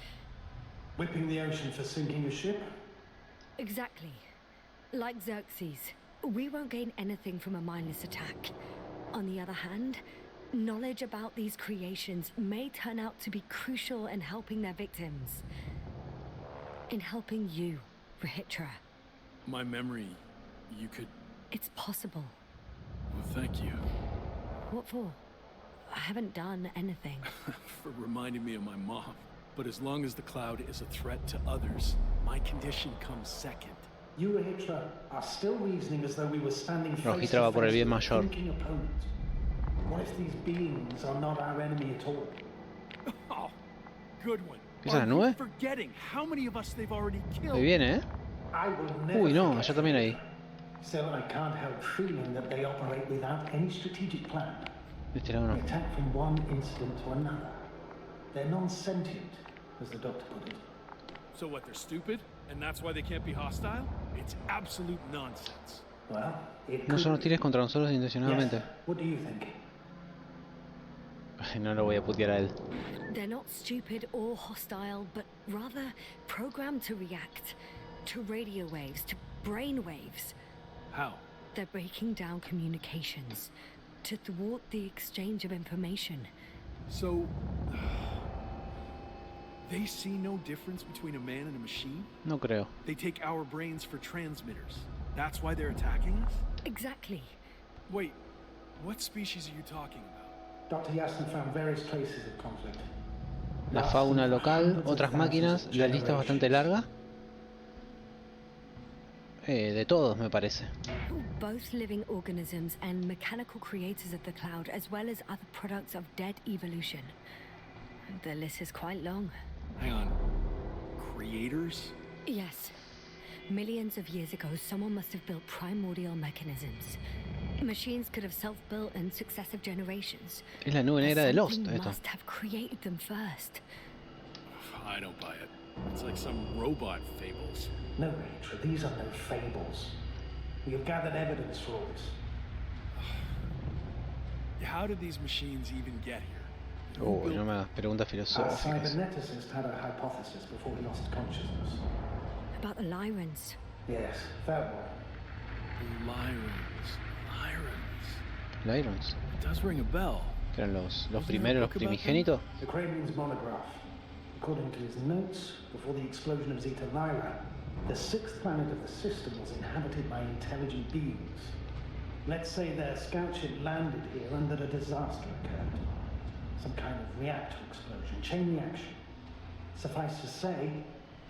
G: Whipping the ocean for sinking a ship?
B: Exactly. Like Xerxes. We won't gain anything from a mindless attack. On the other hand, knowledge about these creations may turn out to be crucial in helping their victims. In helping you, Hitra.
E: My memory, you could...
B: It's possible.
E: Well, thank you
B: What for? I haven't done anything.
E: for reminding me of my mom. But as long as the cloud is a threat to others, my condition comes second.
G: You, Hitra, are still reasoning as though we were standing face
A: Hitra va
G: to
A: por el
G: face
A: bien
G: with a
A: mayor.
G: thinking opponent. What if these beings are not our enemy at all?
E: Oh, good one.
A: ¿Esa es la
E: Are
A: nube?
E: you forgetting how many of us they've already killed?
A: Ahí viene, ¿eh?
G: I will never
A: Uy, no,
G: forget
A: allá también hay.
G: Still, I can't help feeling that they operate without any strategic plan.
A: De este lado
G: They
A: no.
G: attack from one incident to another. They're non-sentient, as the doctor put it.
E: So what, they're stupid? And that's why they can't be hostile? It's absolute nonsense.
G: Well, it
A: No
G: could
A: son
G: be.
A: hostiles contra nosotros intencionadamente.
G: Yes. What do you think?
A: Ay, no lo voy a putear a él.
B: They're not stupid or hostile, but rather programmed to react. To radio waves, to brain waves.
E: How?
B: They're breaking down communications. To thwart the exchange of information.
E: So... they see no difference between a man and a machine?
A: No creo.
E: They take our brains for transmitters. That's why they're attacking us?
B: Exactly.
E: Wait, what species are you talking about?
G: Dr. Yasna found various traces of conflict.
A: La fauna local, otras máquinas, la lista es bastante larga. De todos, me parece.
B: Both living organisms and mechanical creators of the cloud, as well as other products of dead evolution. The list is quite long.
E: Hang on. Creators?
B: Yes. Millions of years ago, someone must have built primordial mechanisms. Machines could have self-built in successive generations.
A: Es la nube negra de Lost,
B: Something
A: esto.
B: must have created them first.
E: I don't buy it. It's like some robot fables.
G: No, Rachel, these are no fables. We have gathered evidence for all this.
E: How did these machines even get here? Who
A: Oh,
E: built
A: no me hagas preguntas
G: Our
A: filosóficas.
G: cyberneticist had a hypothesis before he lost consciousness.
B: About the Lyrans.
G: Yes, that one.
E: the Lyrans? Lyrans.
A: Lyrans.
E: It does ring a bell.
A: Que eran los primeros, los primigénitos.
G: The Cranian's monograph. According to his notes, before the explosion of Zeta Lyra, the sixth planet of the system was inhabited by intelligent beings. Let's say their scout ship landed here and that a disaster occurred. Some kind of reactor explosion, chain reaction. Suffice to say,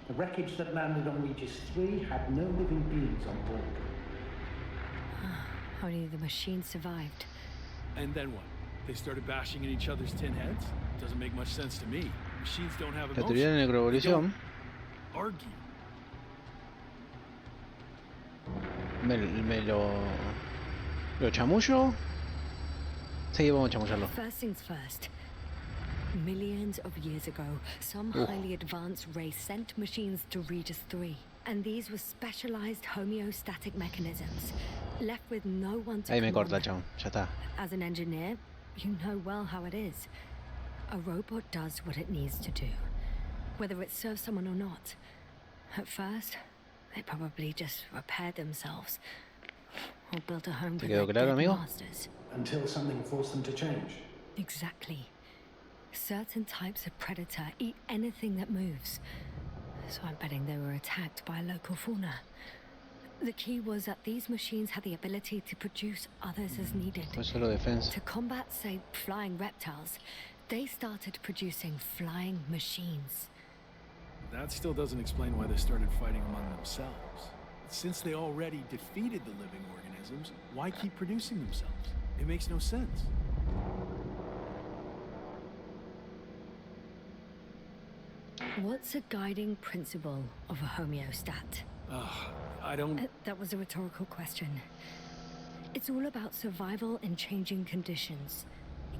G: the wreckage that landed on Regis 3 had no living beings on board.
B: Only the machine survived.
E: And then what? They started bashing in each other's tin heads? Doesn't make much sense to me. Machines don't have
A: La teoría de la necroevolución.
E: Argue.
A: Me lo chamullo. Sí, vamos a chamullarlo.
B: First things first. Millions of years ago, some highly advanced race sent machines to Regis 3. And these were specialized homeostatic mechanisms, left with no one to
A: Ahí me
B: command
A: corta,
B: them.
A: chabón. Ya está.
B: As an engineer, you know well how it is. A robot does what it needs to do, whether it serves someone or not. At first, they probably just repaired themselves, or built a home for
A: quedó
B: their
A: claro,
B: dead
A: amigo?
B: masters.
G: Until something forced them to change.
B: Exactly. Certain types of predator eat anything that moves. So I'm betting they were attacked by a local fauna. The key was that these machines had the ability to produce others as needed.
A: Fue solo defensa.
B: To combat, say, flying reptiles, they started producing flying machines.
E: That still doesn't explain why they started fighting among themselves. Since they already defeated the living organisms, why keep producing themselves? It makes no sense.
B: What's a guiding principle of a homeostat?
E: I don't...
B: That was a rhetorical question. It's all about survival in changing conditions,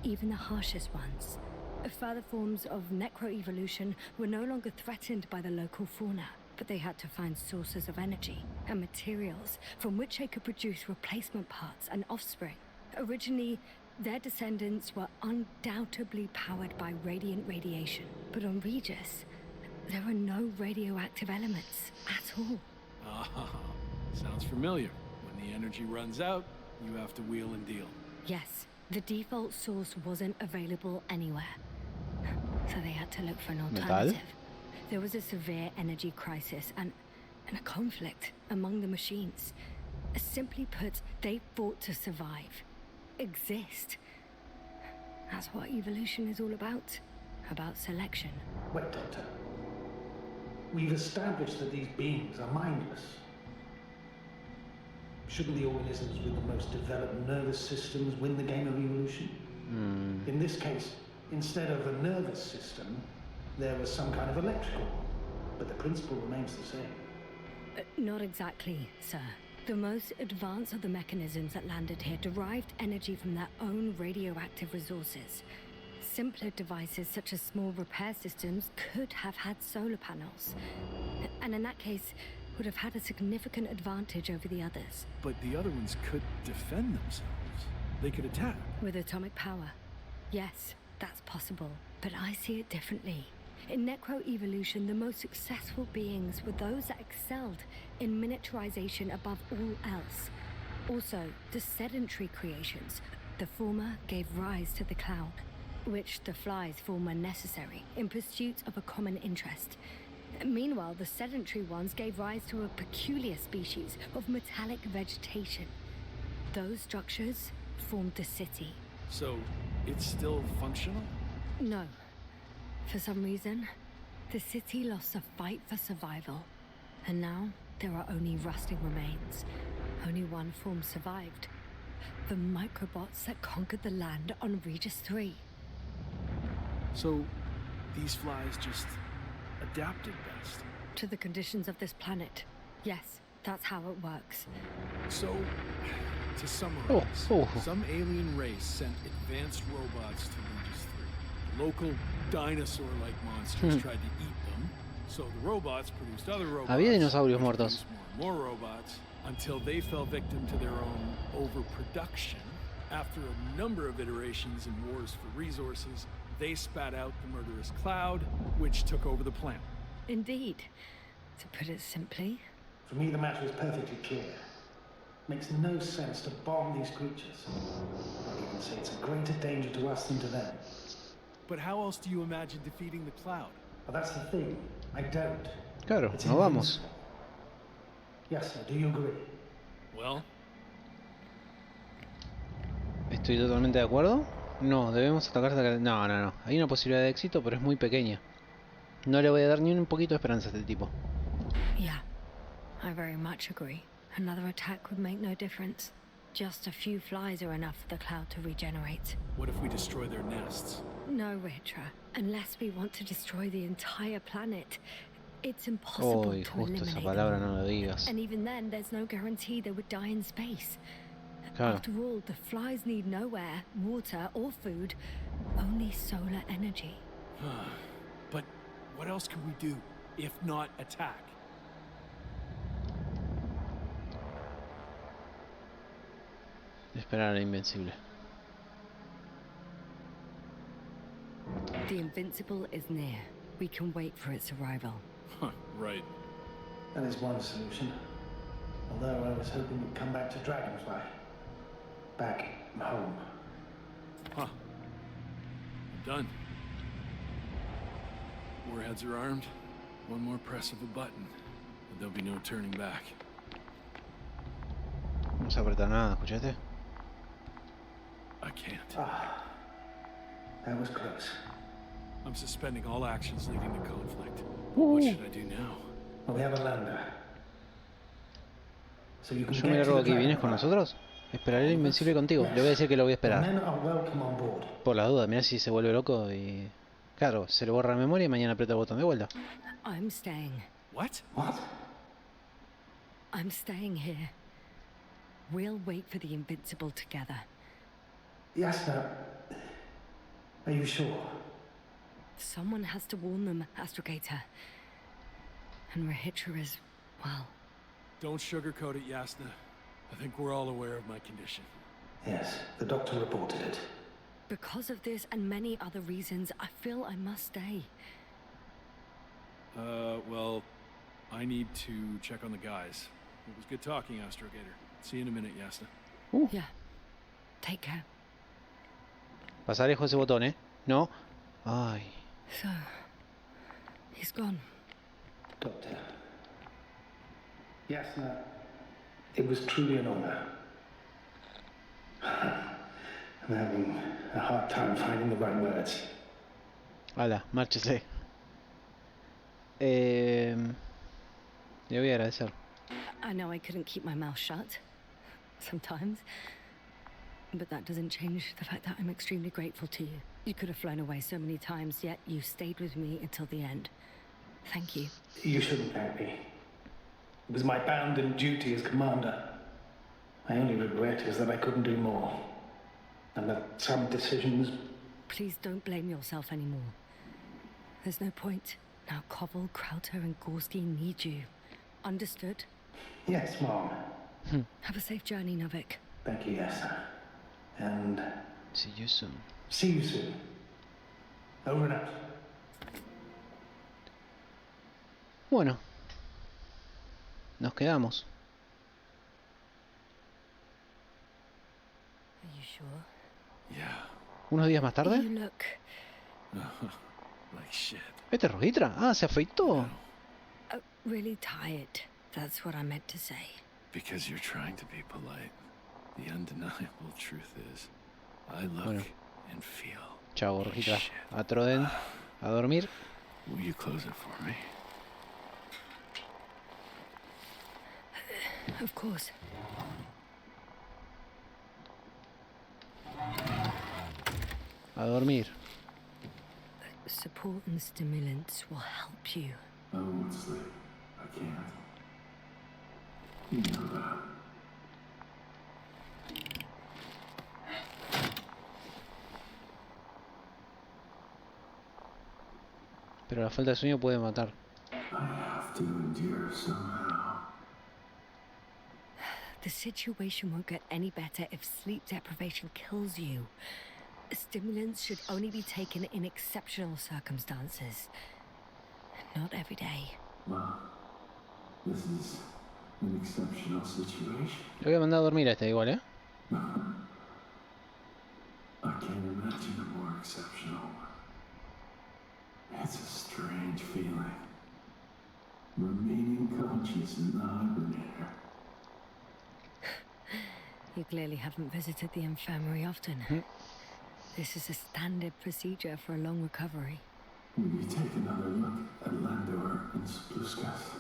B: even the harshest ones. Further forms of necroevolution were no longer threatened by the local fauna, but they had to find sources of energy and materials from which they could produce replacement parts and offspring. Originally, their descendants were undoubtedly powered by radiant radiation, but on Regis, there are no radioactive elements at all.
E: Sounds familiar. When the energy runs out, you have to wheel and deal.
B: Yes, the default source wasn't available anywhere, so they had to look for an alternative. There was a severe energy crisis and a conflict among the machines. Simply put, they fought to survive, exist. That's what evolution is all about selection.
G: Wait, Doctor. We've established that these beings are mindless. Shouldn't the organisms with the most developed nervous systems win the game of evolution? In this case, instead of a nervous system, there was some kind of electrical one, but the principle remains the same.
B: Not exactly, sir. The most advanced of the mechanisms that landed here derived energy from their own radioactive resources. Simpler devices such as small repair systems could have had solar panels. And in that case, would have had a significant advantage over the others.
E: But the other ones could defend themselves. They could attack.
B: With atomic power. Yes, that's possible. But I see it differently. In necroevolution, the most successful beings were those that excelled in miniaturization above all else. Also, the sedentary creations. The former gave rise to the cloud, which the flies form when necessary, in pursuit of a common interest. Meanwhile, the sedentary ones gave rise to a peculiar species of metallic vegetation. Those structures formed the city.
E: So, it's still functional?
B: No. For some reason, the city lost a fight for survival. And now, there are only rusting remains. Only one form survived. The microbots that conquered the land on Regis 3.
E: So, these flies just adapted best.
B: To the conditions of this planet. Yes, that's how it works.
E: So, to summarize, some alien race sent advanced robots to Regis 3. Local dinosaur-like monsters tried to eat them, so the robots produced other robots.
A: Había dinosaurios
E: which
A: muertos.
E: produced more robots, until they fell victim to their own overproduction. After a number of iterations and wars for resources, they spat out the murderous cloud, which took over the planet.
B: Indeed. To put it simply.
G: For me, the matter is perfectly clear. Makes no sense to bomb these creatures. I'd even say it's a greater danger to us than to them.
E: But how else do you imagine defeating the Cloud?
G: But that's the thing. I don't.
A: Claro,
G: It's
A: nos vamos.
G: invincible. Yes, sir. Do you agree?
E: Well,
A: Estoy totalmente de acuerdo. No, debemos atacar hasta que... No, no, no. Hay una posibilidad de éxito, pero es muy pequeña. No le voy a dar ni un poquito de esperanza a este tipo.
B: Yeah, I very much agree. Another attack would make no difference. Just a few flies are enough for the Cloud to regenerate.
E: what if we destroy their nests?
B: No, Ritra. Unless we want to destroy the entire planet, it's impossible
A: Uy,
B: to
A: justo esa
B: eliminate
A: palabra
B: them.
A: no lo digas.
B: And even then, there's no guarantee they would die in space.
A: Claro.
B: After all, the flies need no air, water, or food, only solar energy.
E: But what else can we do, if not attack?
A: Esperar a la Invencible.
B: The Invincible is near. We can wait for its arrival.
E: Huh, right.
G: That is one solution. Although I was hoping you'd come back to Dragonfly. Back home.
E: Huh. Done. Warheads are armed. One more press of a button, and there'll be no turning back.
A: No se aprieta nada, ¿escuchaste?
E: I can't.
G: Ah. That was close.
E: I'm suspending all actions leading to conflict. What should I do now?
G: Well, we have a lander. So you can
A: Yo me
G: get to
A: largo
G: the
A: aquí, ¿vienes con
G: Dragonfly.
A: nosotros? Esperaré el Invencible contigo. Le voy a decir que lo voy a
G: The
A: esperar.
G: men are welcome on board.
A: Por la duda, mira si se vuelve loco y... Claro, se le borra la memoria y mañana aprieta el botón de vuelta.
B: I'm staying.
E: What?
G: What?
B: I'm staying here. We'll wait for the Invincible together.
G: Yes, no. Are you sure?
B: Someone has to warn them, Astrogator. And Rahitra is, well,
E: Don't sugarcoat it, Yasna. I think we're all aware of my condition.
G: Yes, the doctor reported it.
B: because of this and many other reasons, I feel I must stay.
E: Well, I need to check on the guys. It was good talking, Astrogator. See you in a minute, Yasna.
B: Yeah. Take care.
A: Pasarejo ese botón, ¿eh? No. Ay.
B: So, he's gone.
G: Doctor. Yes, no. It was truly an honor. I'm having a hard time finding the right words.
A: Hala, márchese. Le voy a agradecer.
B: I know I couldn't keep my mouth shut. Sometimes. But that doesn't change the fact that I'm extremely grateful to you. You could have flown away so many times, yet you stayed with me until the end. Thank you.
G: You shouldn't thank me. It was my bounden duty as commander. My only regret is that I couldn't do more. And that some decisions...
B: Please don't blame yourself anymore. There's no point. Now Koval, Krauter, and Gorski need you. Understood?
G: Yes, Mom.
B: Have a safe journey, Novik.
G: Thank you, yes, sir. And
A: See you soon.
G: see you soon. Over and out.
A: Bueno. Nos quedamos.
B: Are you sure?
E: Yeah.
A: Unos días más tarde.
B: You look...
E: Like shit.
A: ¿Este es Rojitra? Ah, se afeitó.
B: really tired. That's what I meant to say.
E: Because you're trying to be polite. The undeniable truth is, I look
A: Bueno.
E: and feel.
A: Chao, Rojitra.
E: Shit.
A: A Troden. A dormir.
E: Will you close it for me?
B: Of course.
A: A dormir.
B: Support and stimulants will help you.
D: I won't sleep. I can't. You know that.
A: Pero la falta de sueño puede matar.
D: I have to endure somehow.
B: The situation won't get any better if sleep deprivation kills you. Stimulants should only be taken in exceptional circumstances. Not every day.
D: Well, this is
C: An exceptional situation.
A: Le voy a mandar a dormir a este igual, ¿eh?
C: I can't imagine a more exceptional one. It's a strange feeling. Remaining conscious in the hibernator.
B: You clearly haven't visited the infirmary often. This is a standard procedure for a long recovery.
C: Will you take another look at Landor and Spluskas?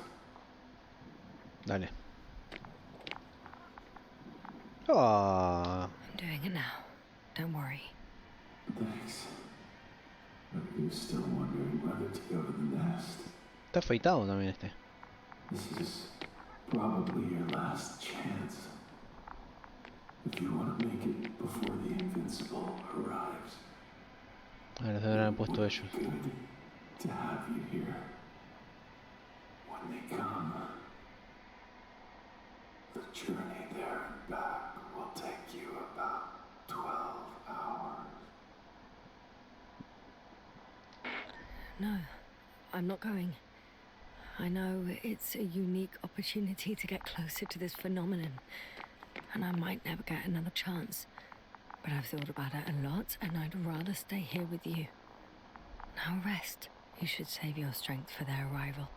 A: Dale. Ah,
B: I'm doing it now. Don't worry.
C: Thanks. But he was still wondering whether to go to the nest.
A: está afeitado también este.
C: This is probably your last chance. If you want to make it before the Invincible arrives.
A: A ver, deben haber puesto ellos.
C: Good to have you here. When they come, the journey there and back will take you about 12 hours.
B: No, I'm not going. I know it's a unique opportunity to get closer to this phenomenon, and I might never get another chance. But I've thought about it a lot, and I'd rather stay here with you. Now rest. You should save your strength for their arrival.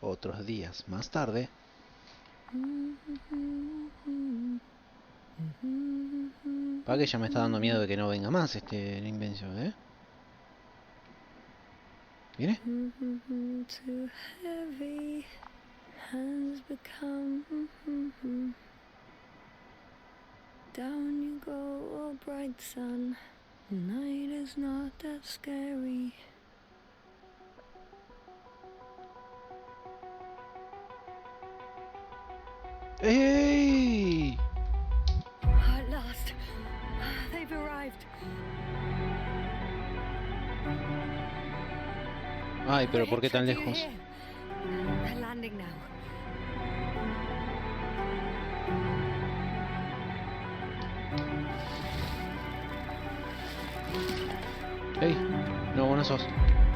A: Otros días más tarde. Para que ya me está dando miedo de que no venga más este Invincible, ¿eh? ¿Viene?
B: Too heavy has become. Down you go, oh bright sun. Night is not that scary.
A: ¡Ey!
B: At last, they've arrived.
A: Ay, pero ¿por qué tan
B: Check you
A: lejos?
B: here. They're landing now.
A: ¡Ey! No, vos no sos.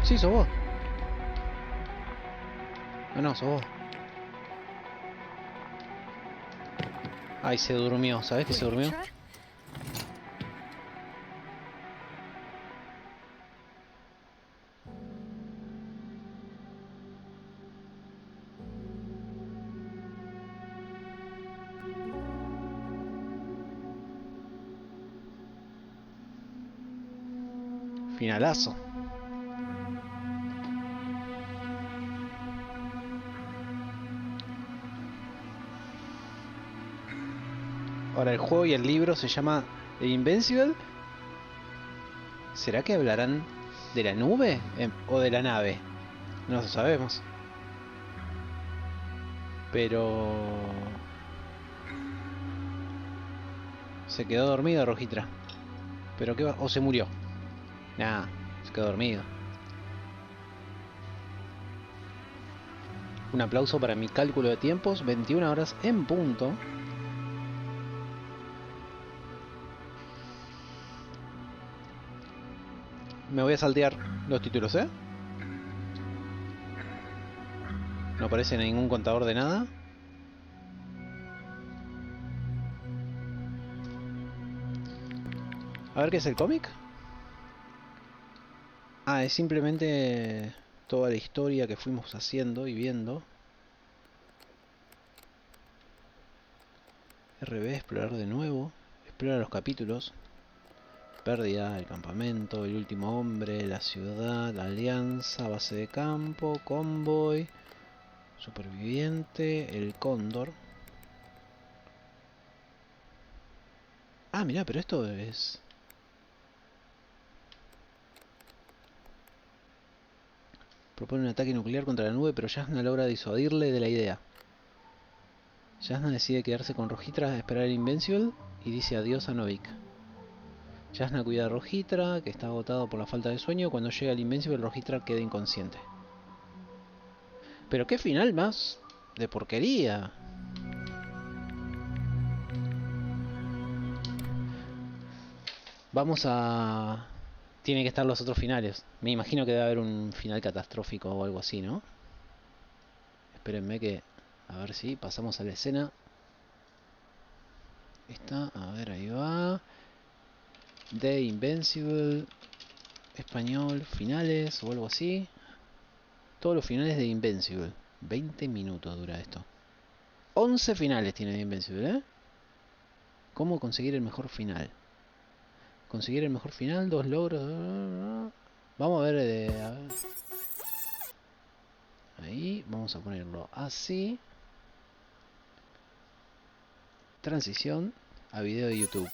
A: Sí, sos vos. No, sos vos. Ay, se durmió. ¿Sabés que se durmió? Finalazo. Ahora el juego y el libro se llama The Invincible. ¿Será que hablarán de la nube o de la nave? No lo sabemos. Pero se quedó dormido Rojitra. ¿Pero qué va? ¿O se murió? Nah, se quedó dormido. Un aplauso para mi cálculo de tiempos. 21 horas en punto. Me voy a saltear los títulos, ¿eh? No aparece ningún contador de nada. A ver qué es el cómic. Ah, es simplemente toda la historia que fuimos haciendo y viendo. RB, explorar de nuevo. Explora los capítulos. Pérdida, el campamento, el último hombre, la ciudad, la alianza, base de campo, convoy, superviviente, el cóndor. Ah, mirá, pero esto es... Propone un ataque nuclear contra la nube, pero Jasna logra disuadirle de la idea. Jasna decide quedarse con Rojitra, esperar el Invincible y dice adiós a Novik. Jasna cuida a Rojitra, que está agotado por la falta de sueño. Cuando llega el Invincible, Rojitra queda inconsciente. Pero qué final más de porquería. Vamos a Tiene que estar los otros finales. Me imagino que debe haber un final catastrófico o algo así, ¿no? Espérenme que... A ver si pasamos a la escena. Esta, a ver, ahí va. The Invincible. Español, finales o algo así. Todos los finales de Invincible. 20 minutos dura esto. 11 finales tiene de Invincible, ¿eh? ¿Cómo conseguir el mejor final? Conseguir el mejor final, 2 logros. Vamos a ver, a ver. Ahí, vamos a ponerlo así. Transición a video de YouTube.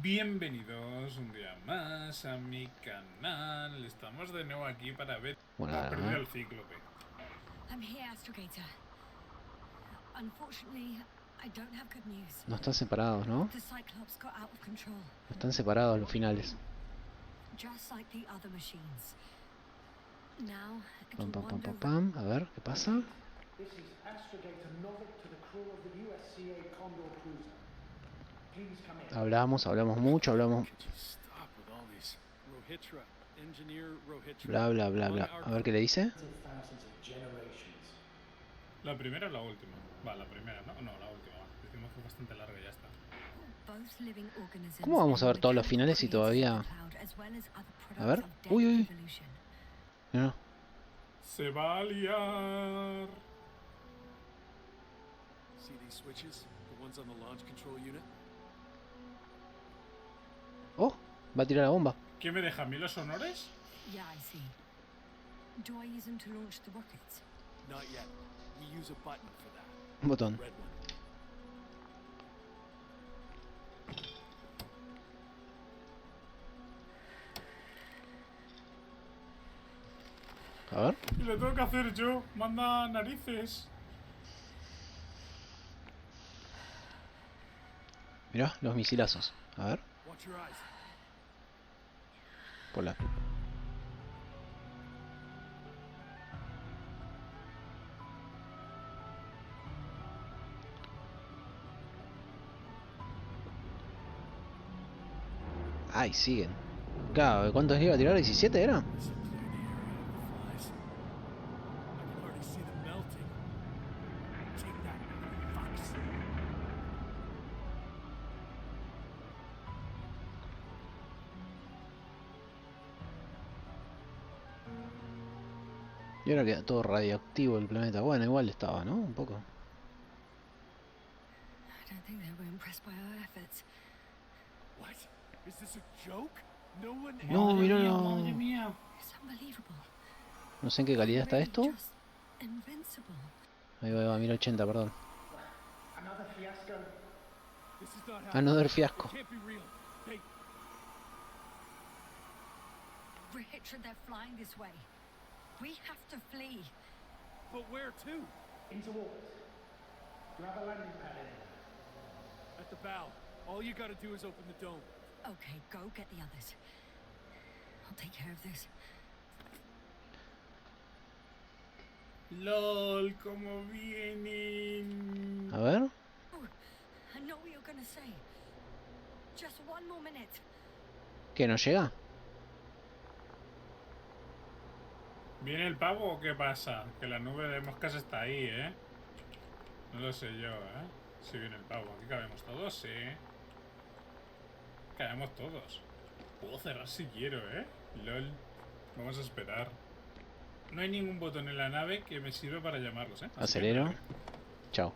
H: Bienvenidos un día más a mi canal. Estamos de nuevo aquí para ver.
A: Bueno,
H: Ha perdido el cíclope.
B: I'm here, Astrogator. Unfortunately, I don't have good news.
A: No están separados, ¿no?
B: The Cyclops got out of control,
A: No están separados los finales.
B: just like the other machines. Now,
A: Pam,
B: it'll
A: pam, pam,
B: wander
A: pam, pam. A ver, ¿qué pasa?
G: This is Astrogator Novik to the crew of the USCA Condor cruiser. Please come in.
A: Hablamos mucho, hablamos...
E: Could you stop with all these Rohitra, engineer Rohitra?
A: Bla, bla, bla, bla. A ver qué le dice.
G: Thousands of generations.
H: ¿La primera o la última? Va, la primera, ¿no? No, la última. Decimos que es bastante larga y ya está.
B: both living organisms
A: ¿Cómo vamos a ver
B: and
A: todos los
B: mechanical
A: finales si
B: creatures of the
A: todavía...?
B: cloud, as well as other
A: A ver.
B: products of
A: Uy,
B: dead
A: uy.
B: evolution.
A: No.
H: Se va a liar.
E: See these switches? The ones on the launch control unit?
A: Oh, va a tirar la bomba.
H: ¿Qué me deja a mí los honores?
B: Yeah, I see. Do I use them to launch the rockets?
E: Not yet. We use a button for that.
A: Un botón.
E: Red one.
A: A ver.
H: Y lo tengo que hacer yo. Manda narices.
A: Mirá, los misilazos. A ver.
E: Watch your eyes.
A: Por la... Ay, siguen. Claro, ¿cuántos iba a tirar? ¿17 era?
E: This will clear the area of the flies. I can already see them melting. Take that, fucks.
A: Y ahora queda todo radioactivo el planeta. Bueno, igual estaba, ¿no? Un poco.
B: I don't think they were impressed by our efforts.
E: What? Is this a joke? No one
A: No, mirá,
H: Madre
A: no.
H: mía.
B: It's unbelievable.
A: No sé en qué calidad está
B: Really
A: esto.
B: just invincible.
A: Ahí va, 1080, perdón.
G: Another fiasco.
E: This is not happening.
A: Another fiasco.
E: It can't be real. Hey,
B: Rehitra, they're flying this way. We have to flee.
E: but where to?
G: Into orbit. You have a landing pad in there.
E: At the bow. All you gotta do is open the dome.
B: Okay, go get the others. I'll take care of this.
H: LOL, cómo vienen.
A: A ver.
B: Oh, I know what you're gonna say. Just one more minute.
A: ¿Qué, no llega?
H: ¿Viene el pavo o qué pasa? Que la nube de moscas está ahí, ¿eh? No lo sé yo, ¿eh? Si viene el pavo. Aquí cabemos todos, sí. Cabemos todos. Puedo cerrar si quiero, ¿eh? LOL. Vamos a esperar. No hay ningún botón en la nave que me sirva para llamarlos, ¿eh? Así que
A: Acelero. Chao.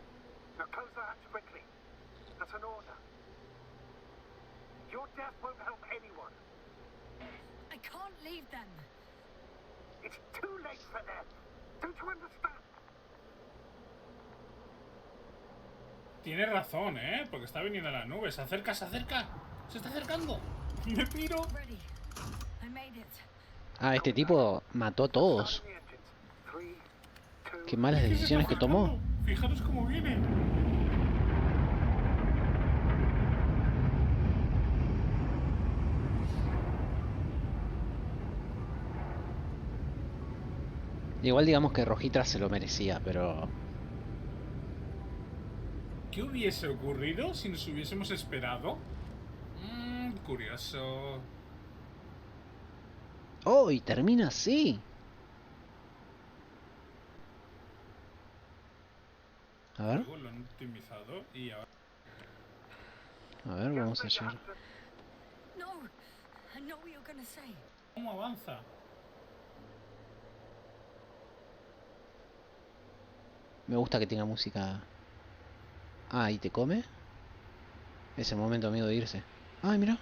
C: Now close the hatch quickly. That's an order. Your death won't help anyone.
B: I can't leave them.
C: It's too late for them. Don't you understand?
H: Tiene razón, ¿eh? Porque está viniendo la nube. Se acerca, se acerca. Se está acercando. Me piro.
B: Ready. I made it.
A: Ah, este tipo mató a todos.
C: Starting the engines. 3, 2,
A: Qué malas
H: Es que se
A: decisiones
H: está
A: que tomó.
H: acercando. Fijaros cómo viene.
A: Igual digamos que Rojitra se lo merecía, pero...
H: ¿Qué hubiese ocurrido si nos hubiésemos esperado? Curioso.
A: Oh, y termina así. A ver,
H: Luego lo han optimizado y ahora...
A: vamos a llegar.
B: No! I know what you're gonna say.
H: ¿Cómo avanza?
A: Me gusta que tenga música. Ah, ¿y te come? Es el momento, amigo, de irse. Ay, mira.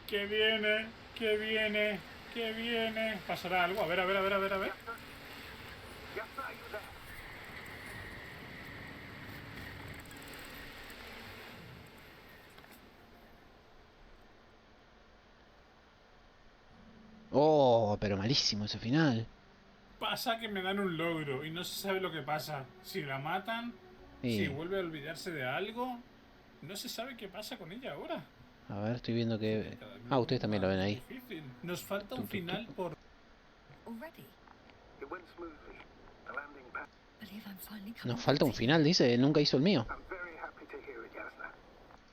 H: ¡Que viene! ¡Que viene! ¡Que viene! ¿Pasará algo? A ver, a ver, a ver, a ver, a ver.
C: Yes, sir, you there?
A: Oh, pero malísimo ese final.
H: Pasa que me dan un logro y no se sabe lo que pasa. Si la matan, si
A: Y,
H: vuelve a olvidarse de algo, no se sabe qué pasa con ella ahora.
A: a ver, estoy viendo que...
H: Cada vez
A: Ah, ustedes también lo ven
H: más
A: ahí.
H: difícil. Nos falta un
A: Tuc, tuc, tuc.
H: final por...
B: Already?
C: It went smoothly. The landing pad.
B: Believe I'm finally coming
A: Nos falta un
B: to
A: final, dice. Él nunca hizo el mío.
C: I'm very happy to hear it, Yasna.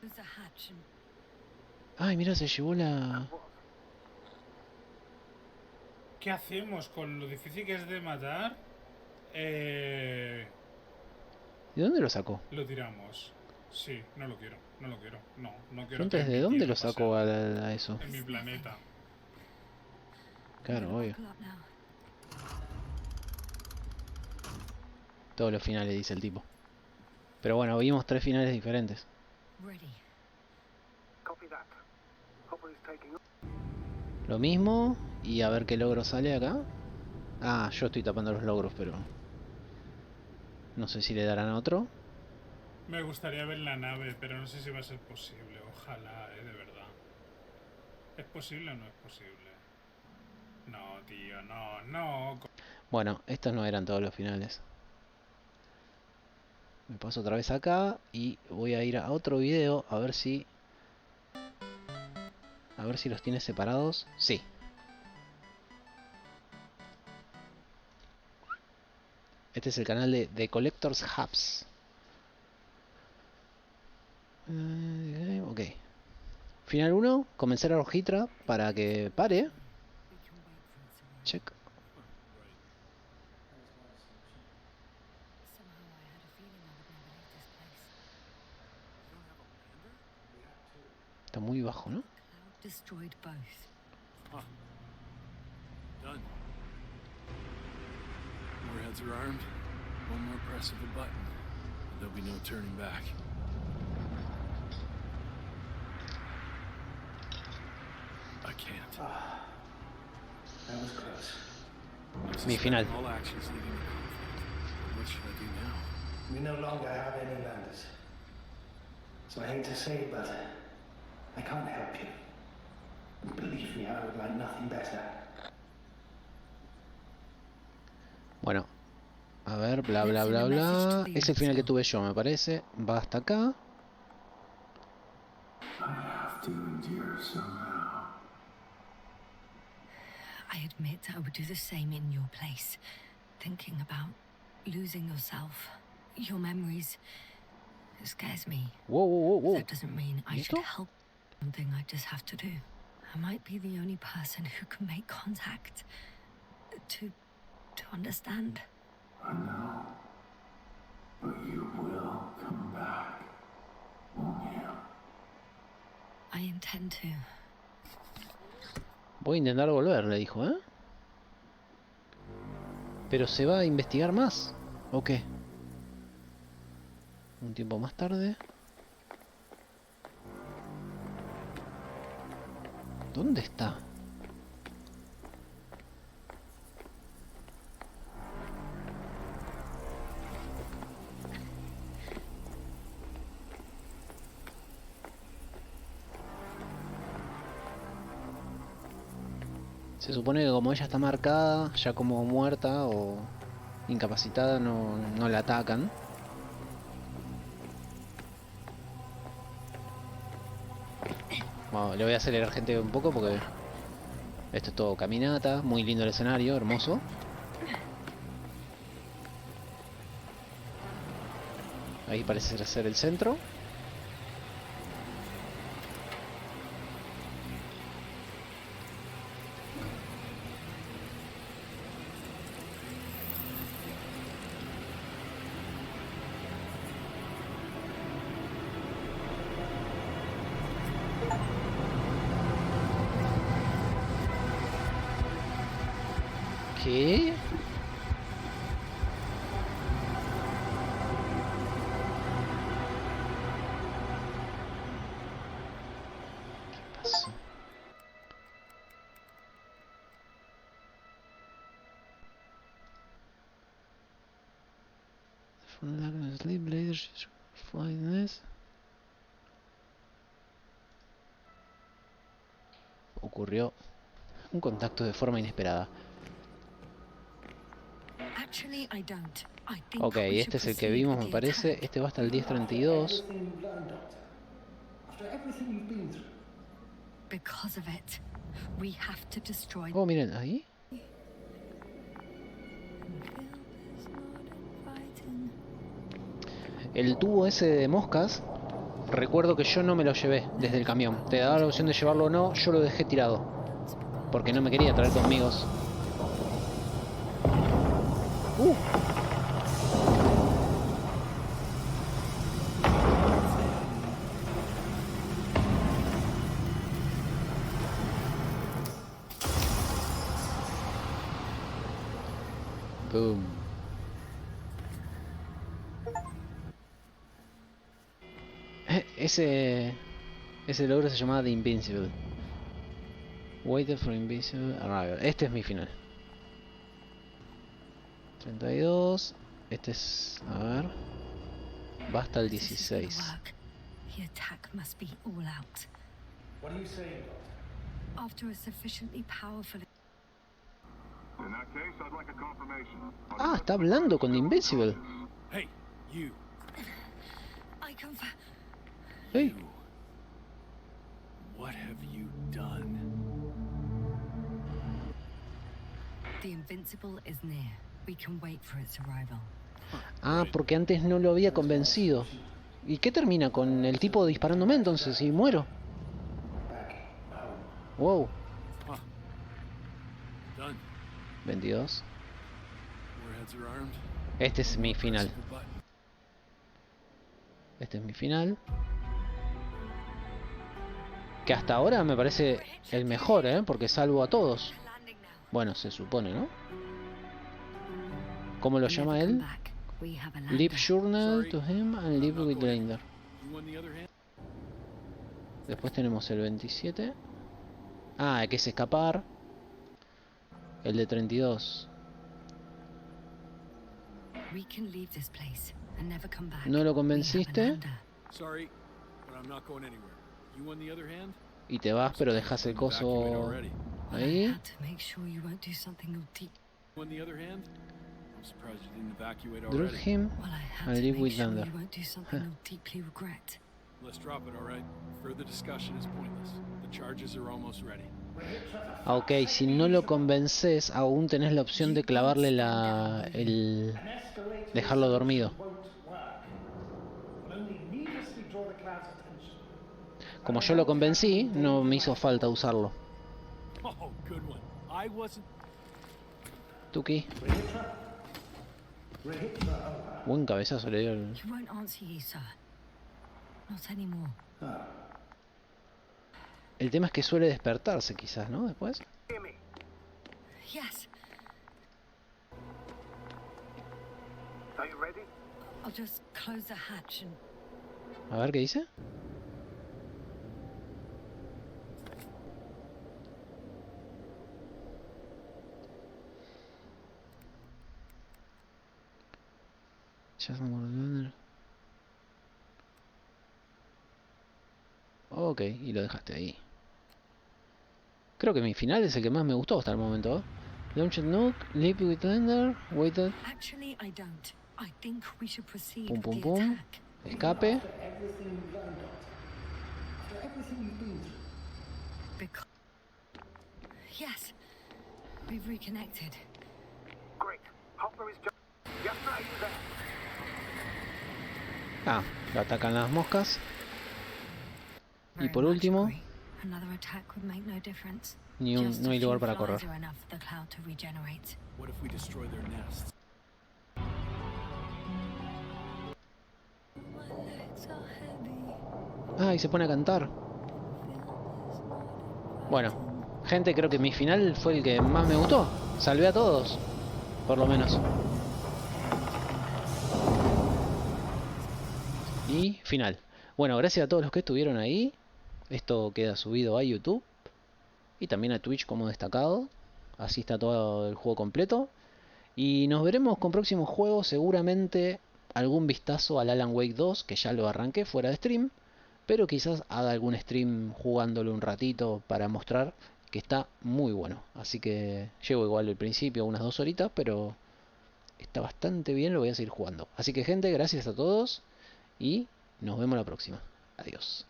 B: There's a hatch and
A: Ay, mira, se llevó la...
C: What?
H: ¿Qué hacemos con lo difícil que es de matar?
A: ¿De dónde lo sacó?
H: Lo tiramos. Sí, no lo quiero, no lo quiero. No, no quiero.
A: Entonces,
H: que
A: ¿de
H: mi
A: dónde
H: tierra
A: lo sacó
H: pase
A: a eso?
H: en mi planeta?
A: Claro, obvio.
B: buckle up now.
A: Todos los finales, dice el tipo. Pero bueno, vimos 3 finales diferentes.
B: Ready.
C: Copy that. Hopper is taking off.
A: Lo mismo, y a ver qué logro sale acá. Ah, yo estoy tapando los logros, pero... No sé si le darán otro.
H: Me gustaría ver la nave, pero no sé si va a ser posible. Ojalá, de verdad. ¿Es posible o no es posible? No, tío, no, no.
A: Bueno, estos no eran todos los finales. Me paso otra vez acá y voy a ir a otro video a ver si... A ver si los tiene separados. Sí. Este es el canal de Collectors Hubs. Ok. Final 1. Convencer a Ojitra para que pare.
B: We can wait for it to arrive.
A: Check.
B: Somehow I had a feeling I would never leave this place.
A: Está muy bajo, ¿no?
B: The cloud destroyed both.
E: Done. More heads are armed. One more press of a button. And there'll be no turning back. I can't.
G: That was close.
A: Mi final.
E: All actions leading to conflict. What should I do now?
G: We no longer have any landers. So I hate to say it, but I can't help you. And believe me, I would like nothing better.
A: Bueno. A ver, bla bla bla bla. Es el final que tuve yo, me parece. Va hasta acá.
C: I have to endure somehow.
B: I admit I would do the same in your place. Thinking about losing yourself, your memories, it scares me.
A: Wow, wow, wow, wow.
B: That doesn't mean I should
A: ¿Listo?
B: help. Something I just have to do. I might be the only person who can make contact. To understand.
C: I know. But you will come back, won't you?
B: I intend to.
A: Voy a intentar volver, le dijo, ¿eh? Pero se va a investigar más. ¿O qué? Un tiempo más tarde. ¿Dónde está? Se supone que como ella está marcada, ya como muerta o incapacitada, no la atacan. Bueno, le voy a acelerar gente un poco porque esto es todo caminata, muy lindo el escenario, hermoso. Ahí parece ser el centro. ¿Qué? ¿Qué pasó? From lack of sleep, later find this. Ocurrió un contacto de forma inesperada.
B: Actually, I don't. I think
A: Ok,
B: we
A: este
B: should
A: es el que
B: proceed
A: vimos,
B: with
A: me
B: the
A: parece.
B: attack.
A: Este va hasta el 1032.
G: Everything you've learned, Doctor. After everything you've been through.
B: Because of it, we have to destroy.
A: Oh, miren, ahí. El tubo ese de moscas, recuerdo que yo no me lo llevé desde el camión. Te daba la opción de llevarlo o no, yo lo dejé tirado. Porque no me quería traer conmigo. Boom. Ese logro se llamaba The Invincible. Waited for Invincible Arrival. Este es mi final. 32. Este es... a ver... va hasta el 16.
B: The attack must be all out.
G: What are you saying, Doctor?
B: After a sufficiently powerful.
C: In that case, I'd like a confirmation.
A: Ah, está hablando con The Invincible.
E: Hey, you.
B: I confirm.
A: Hey.
E: What have you done?
B: The Invincible is near. We can wait for its arrival.
A: Ah, porque antes no lo había convencido. ¿Y qué termina con el tipo disparándome entonces y muero? Wow.
E: Done.
A: 22.
E: Warheads are armed.
A: Este es mi final.
E: Press the button.
A: Este es mi final. Que hasta ahora me parece el mejor, ¿eh? Porque salvo a todos.
B: Landing now.
A: Bueno, se supone, ¿no? ¿Cómo lo llama
B: Never come
A: él?
B: back. We have a
A: Leave
B: lander.
A: journal to him and leave with Lander.
E: You on the other hand?
A: Después tenemos el 27. Ah, hay que escapar. El de 32.
B: We can leave this place and never come back.
A: ¿No lo
B: We have a
A: convenciste?
B: lander.
E: Sorry, but I'm not going anywhere. You on the other hand?
A: Y te vas, pero dejas el
E: Evacuate
A: coso
E: already.
B: Well, I
A: ahí.
B: had to make sure you won't do something you'll deep.
E: You on the other hand? I'm surprised you didn't evacuate
A: Drug
E: already.
A: him
B: Well, I had
A: and
B: to
A: leave
B: make
A: with
B: sure
A: Lander.
B: you won't do something you'll deeply regret.
E: Let's drop it, alright? Further discussion is pointless. The charges are almost ready.
A: Ah, ok, si no lo convences, aún tenés la opción de clavarle dejarlo dormido.
G: Won't work. Will only needlessly draw the cloud's attention.
A: Como yo lo convencí, no me hizo falta usarlo.
E: Oh, good one. I wasn't.
A: Tuki. Buen cabezazo le dio el...
B: You won't answer you, sir. Not anymore.
A: El tema es que suele despertarse quizás, ¿no? Después.
B: Yes,
C: Are you ready?
B: I'll just close the hatch and
A: A ver qué dice. Ok, y lo dejaste ahí. Creo que mi final es el que más me gustó hasta el momento. Launched nuke, leap with thunder, waited,
B: actually I don't. I think we should proceed
A: pum
B: with
A: pum
B: the
A: pum,
B: attack.
A: escape.
G: After everything you've learned, Doctor. After everything you've been through.
B: Because yes, we've reconnected.
C: Great. Hopper is just... Yes, sir, are you there?
A: Ah, lo atacan las moscas. Y
B: Very
A: por
B: much
A: último,
B: agree. Another attack would make no difference.
A: no hay lugar para correr.
B: Are enough for the cloud to regenerate.
E: What if we destroy their nests?
A: Ah, y se pone a cantar. Bueno, gente, creo que mi final fue el que más me gustó. Salvé a todos, por lo menos. Y final. Bueno, gracias a todos los que estuvieron ahí. Esto queda subido a YouTube y también a Twitch como destacado. Así está todo el juego completo. Y nos veremos con próximos juegos. Seguramente algún vistazo al Alan Wake 2, que ya lo arranqué fuera de stream. Pero quizás haga algún stream jugándolo un ratito para mostrar que está muy bueno. Así que llevo igual al principio unas 2 horitas, pero está bastante bien, lo voy a seguir jugando. Así que gente, gracias a todos y nos vemos la próxima. Adiós.